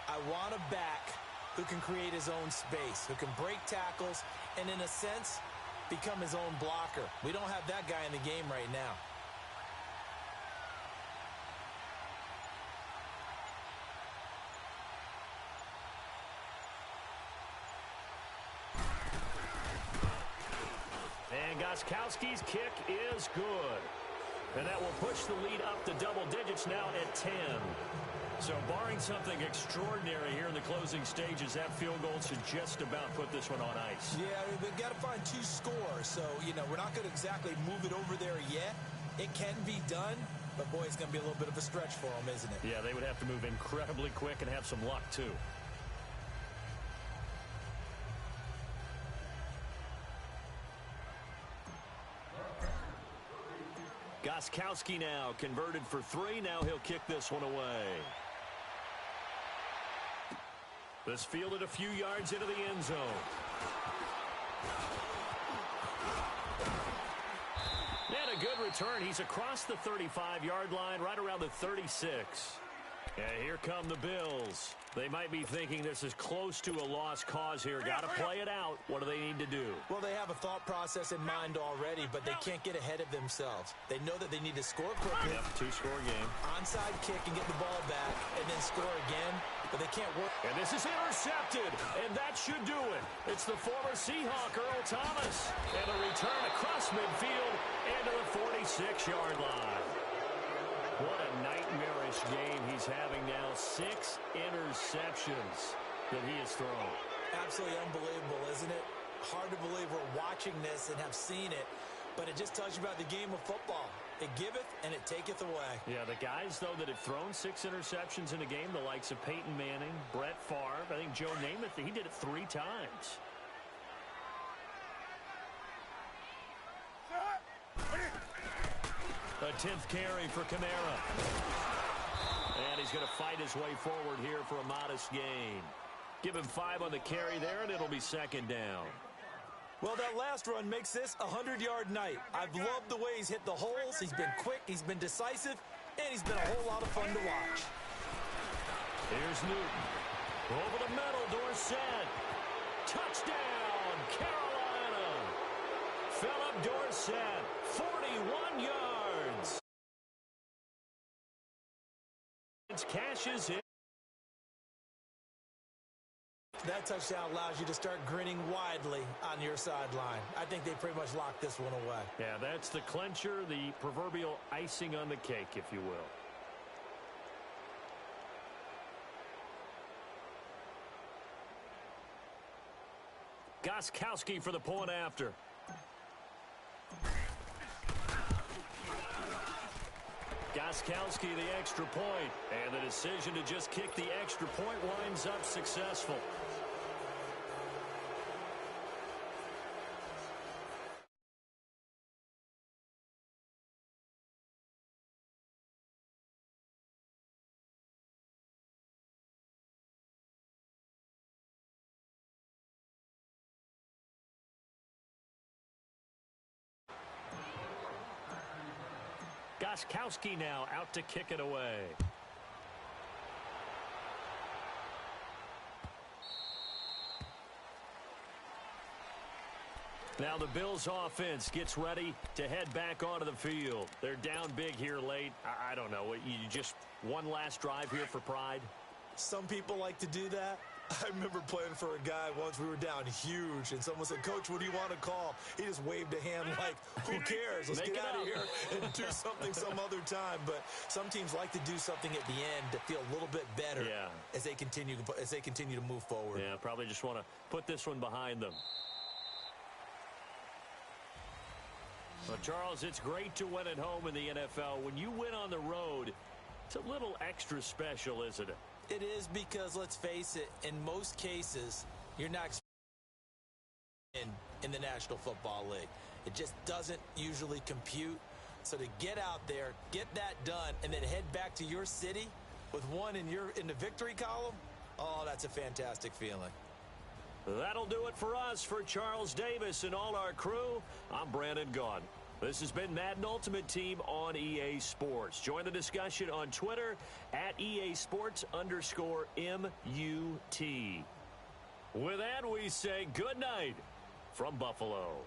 [SPEAKER 3] I want a back who can create his own space, who can break tackles, and in a sense, become his own blocker. We don't have that guy in the game right now.
[SPEAKER 5] And Gostkowski's kick is good. And that will push the lead up to double digits now at 10. So barring something extraordinary here in the closing stages, that field goal should just about put this one on ice.
[SPEAKER 3] Yeah, we've got to find 2 scores. So, we're not going to exactly move it over there yet. It can be done, but boy, it's going to be a little bit of a stretch for them, isn't it?
[SPEAKER 5] Yeah, they would have to move incredibly quick and have some luck, too. Gostkowski now converted for 3. Now he'll kick this one away. This fielded a few yards into the end zone. And a good return. He's across the 35-yard line, right around the 36. And here come the Bills. They might be thinking this is close to a lost cause here. Got to play it out. What do they need to do?
[SPEAKER 3] Well, they have a thought process in mind already, but they can't get ahead of themselves. They know that they need to score quickly.
[SPEAKER 5] Yep, 2-score game.
[SPEAKER 3] Onside kick and get the ball back, and then score again, but they can't work.
[SPEAKER 5] And this is intercepted, and that should do it. It's the former Seahawk, Earl Thomas. And a return across midfield into the 46-yard line. What a nightmarish game he's having now. 6 interceptions that he has thrown.
[SPEAKER 3] Absolutely unbelievable, isn't it? Hard to believe we're watching this and have seen it, but it just tells you about the game of football. It giveth and it taketh away.
[SPEAKER 5] Yeah, the guys, though, that have thrown 6 interceptions in a game, the likes of Peyton Manning, Brett Favre, I think Joe Namath, he did it 3 times. A 10th carry for Kamara. And he's going to fight his way forward here for a modest gain. Give him 5 on the carry there, and it'll be second down.
[SPEAKER 3] Well, that last run makes this a 100-yard night. I've loved the way he's hit the holes. He's been quick, he's been decisive, and he's been a whole lot of fun to watch.
[SPEAKER 5] Here's Newton. Over the middle, Dorsett. Touchdown, Carolina. Philip Dorsett, 41 yards. It cashes in.
[SPEAKER 3] That touchdown allows you to start grinning widely on your sideline. I think they pretty much locked this one away.
[SPEAKER 5] Yeah, that's the clincher, the proverbial icing on the cake, if you will. Gostkowski for the point after. Gostkowski the extra point, and the decision to just kick the extra point winds up successful. Gostkowski now out to kick it away. Now the Bills offense gets ready to head back onto the field. They're down big here late. I don't know. You just one last drive here for pride?
[SPEAKER 3] Some people like to do that. I remember playing for a guy once. We were down huge, and someone said, "Coach, what do you want to call?" He just waved a hand like, who cares? Let's get out of here and do something some other time. But some teams like to do something at the end to feel a little bit better as they continue to move forward.
[SPEAKER 5] Yeah, probably just want to put this one behind them. Well, Charles, it's great to win at home in the NFL. When you win on the road, it's a little extra special, isn't it?
[SPEAKER 3] It is, because let's face it, in most cases, you're not in the National Football League. It just doesn't usually compute. So to get out there, get that done, and then head back to your city with one in the victory column, oh, that's a fantastic feeling.
[SPEAKER 5] That'll do it for us. For Charles Davis and all our crew, I'm Brandon Gaudin. This has been Madden Ultimate Team on EA Sports. Join the discussion on Twitter at EA Sports_MUT. With that, we say good night from Buffalo.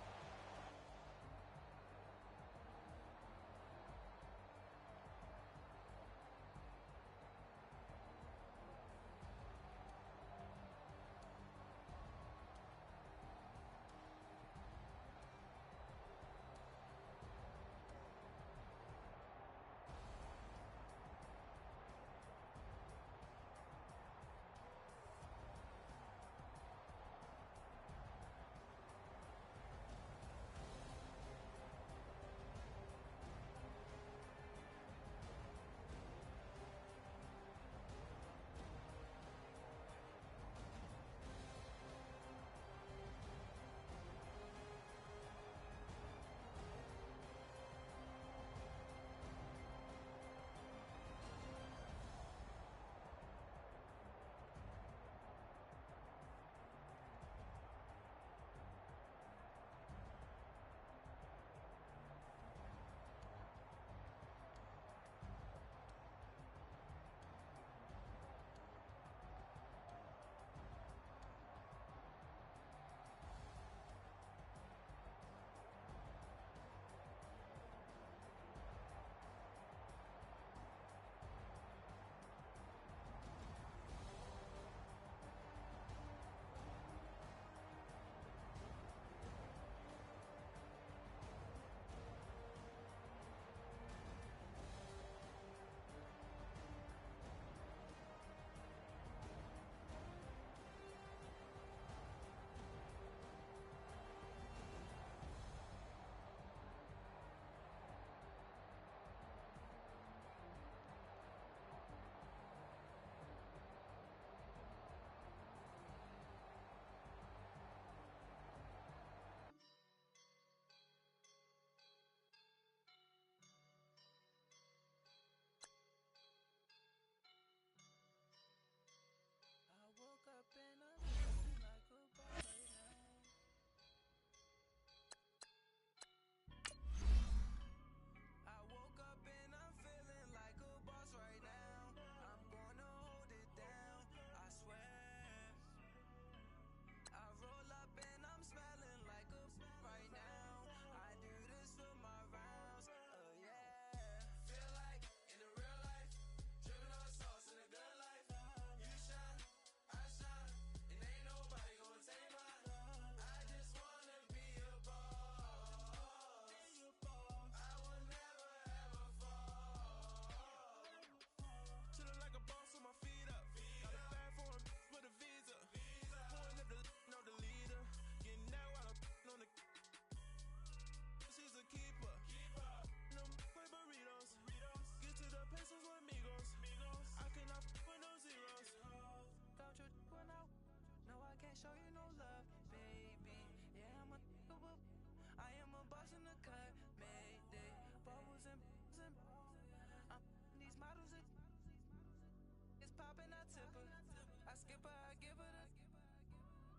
[SPEAKER 4] but I give her the.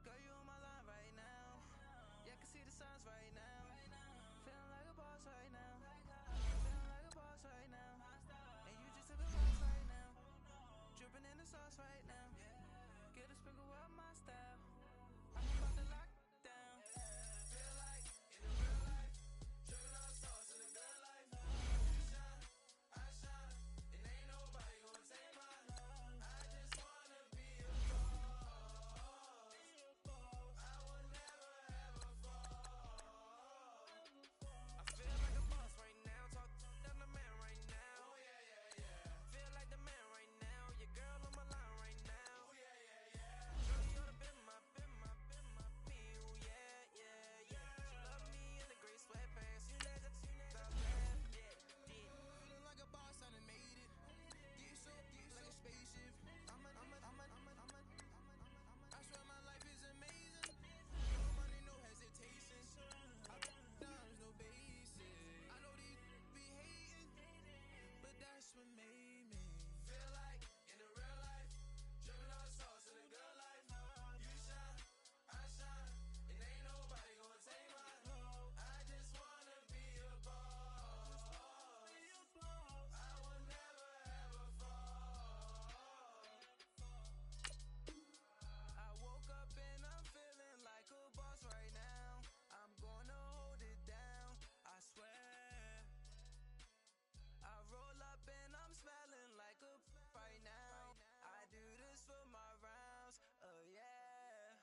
[SPEAKER 4] Girl, you on my line right now. Yeah, I can see the signs right now. Feeling like a boss right now. Feeling like a boss right now. And you just took a loss right now. Dripping in the sauce right now. Get a sprinkle up my style. I'm about to lock down. Feel like in the real life, dripping on sauce in the good life. You shine, I shine, and ain't nobody gonna take my love. I just wanna be a boss. I will never ever fall. I feel like a boss right now. Talk to the man right now. Oh yeah, yeah, yeah. Feel like the man right now. Your girl on my line right now. Oh yeah, yeah, yeah. Shorty oughta been my me. Oh yeah, yeah, yeah. She love me in the gray sweatpants. You let the out there. Yeah, did. Feeling like a boss, I done made it. Get so like a spaceship. I swear my life is amazing. No money, no hesitation. I dimes, no basic. I know these be hating, but that's what made me feel like in the real life, dripping on sauce in the good life. You shine, I shine, and ain't nobody gonna take my love. I just wanna be a boss. I will never ever fall. I woke up and I'm feeling like a boss right now. I'm gonna hold it down, I swear. I roll up and I'm smelling like a right now. I do this for my rounds, oh yeah.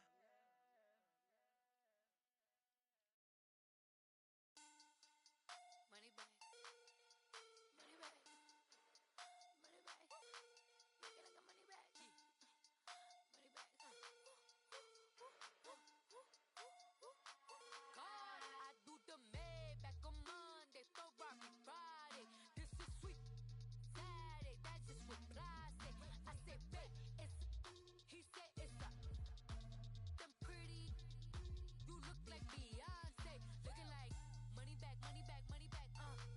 [SPEAKER 10] Money bag, money bag, money bag. Looking like a money bag, money bag. God, I do the Maybach on Monday, Ferrari Friday. This is sweet Saturday, that's just with plastic. I say, babe, it's he said it's a them pretty. You look like Beyonce, looking like money bag, money bag, money bag,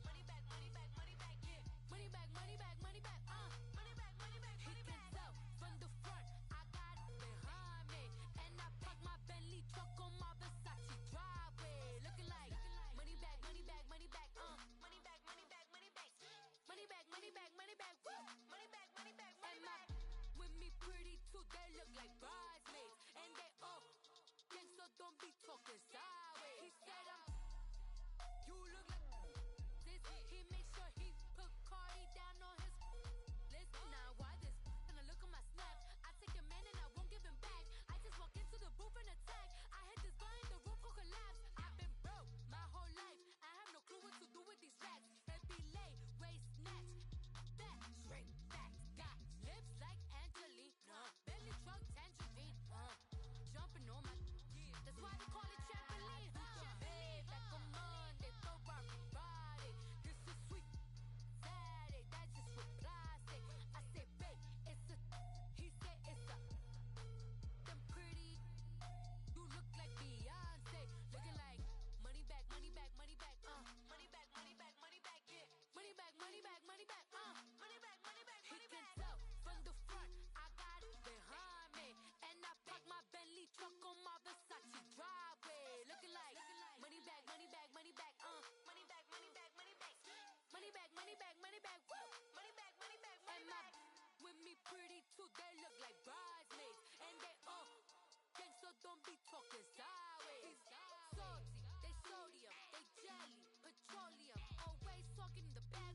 [SPEAKER 10] money bag, money bag, money bag, yeah, money bag, money bag, money bag, money bag, money bag, money bag. He can tell from the front, I got it behind me, and I park my Bentley truck on my Versace driveway, looking like money bag, money bag, money bag, money bag, money bag, money bag, money bag, money bag, money bag, woo, money bag, money bag, money bag. With me pretty too, they look like bridesmaids, and they all gang, so don't be talking sideways. He said you look like this. He make sure he put Cardi down on his list. Now why this? Gonna look at my snaps. I take a man and I won't give him back. I just walk into the booth and attack. I hit this guy in the roof will collapse. I've been broke my whole life. I have no clue what to do with these racks. Baby lay, waist snatch, back, straight back. Got lips like Angelina, belly truck tangerine. Jumping on my, that's why they call it trampoline. Babe, back on Monday, Ferrari Friday. This is sweet Saturday, that's just with plastic. I say, babe, it's a, he said it's a, them pretty. You look like Beyonce, looking like money bag, money bag, money bag, money bag, money bag, money bag, yeah, money bag, money bag, money bag, money bag, money bag, money bag. He can tell from the front, I got it behind me, and I park my Bentley truck on my Versace driveway, looking like money bag, money bag, money bag, money bag, money bag, money bag, money bag, money bag, money bag, woo, money bag, money bag, money bag. With me pretty too, they look like bridesmaids, and they all gang, so don't be talking sideways. Salty, they sodium, they jelly, petroleum, always talking in the back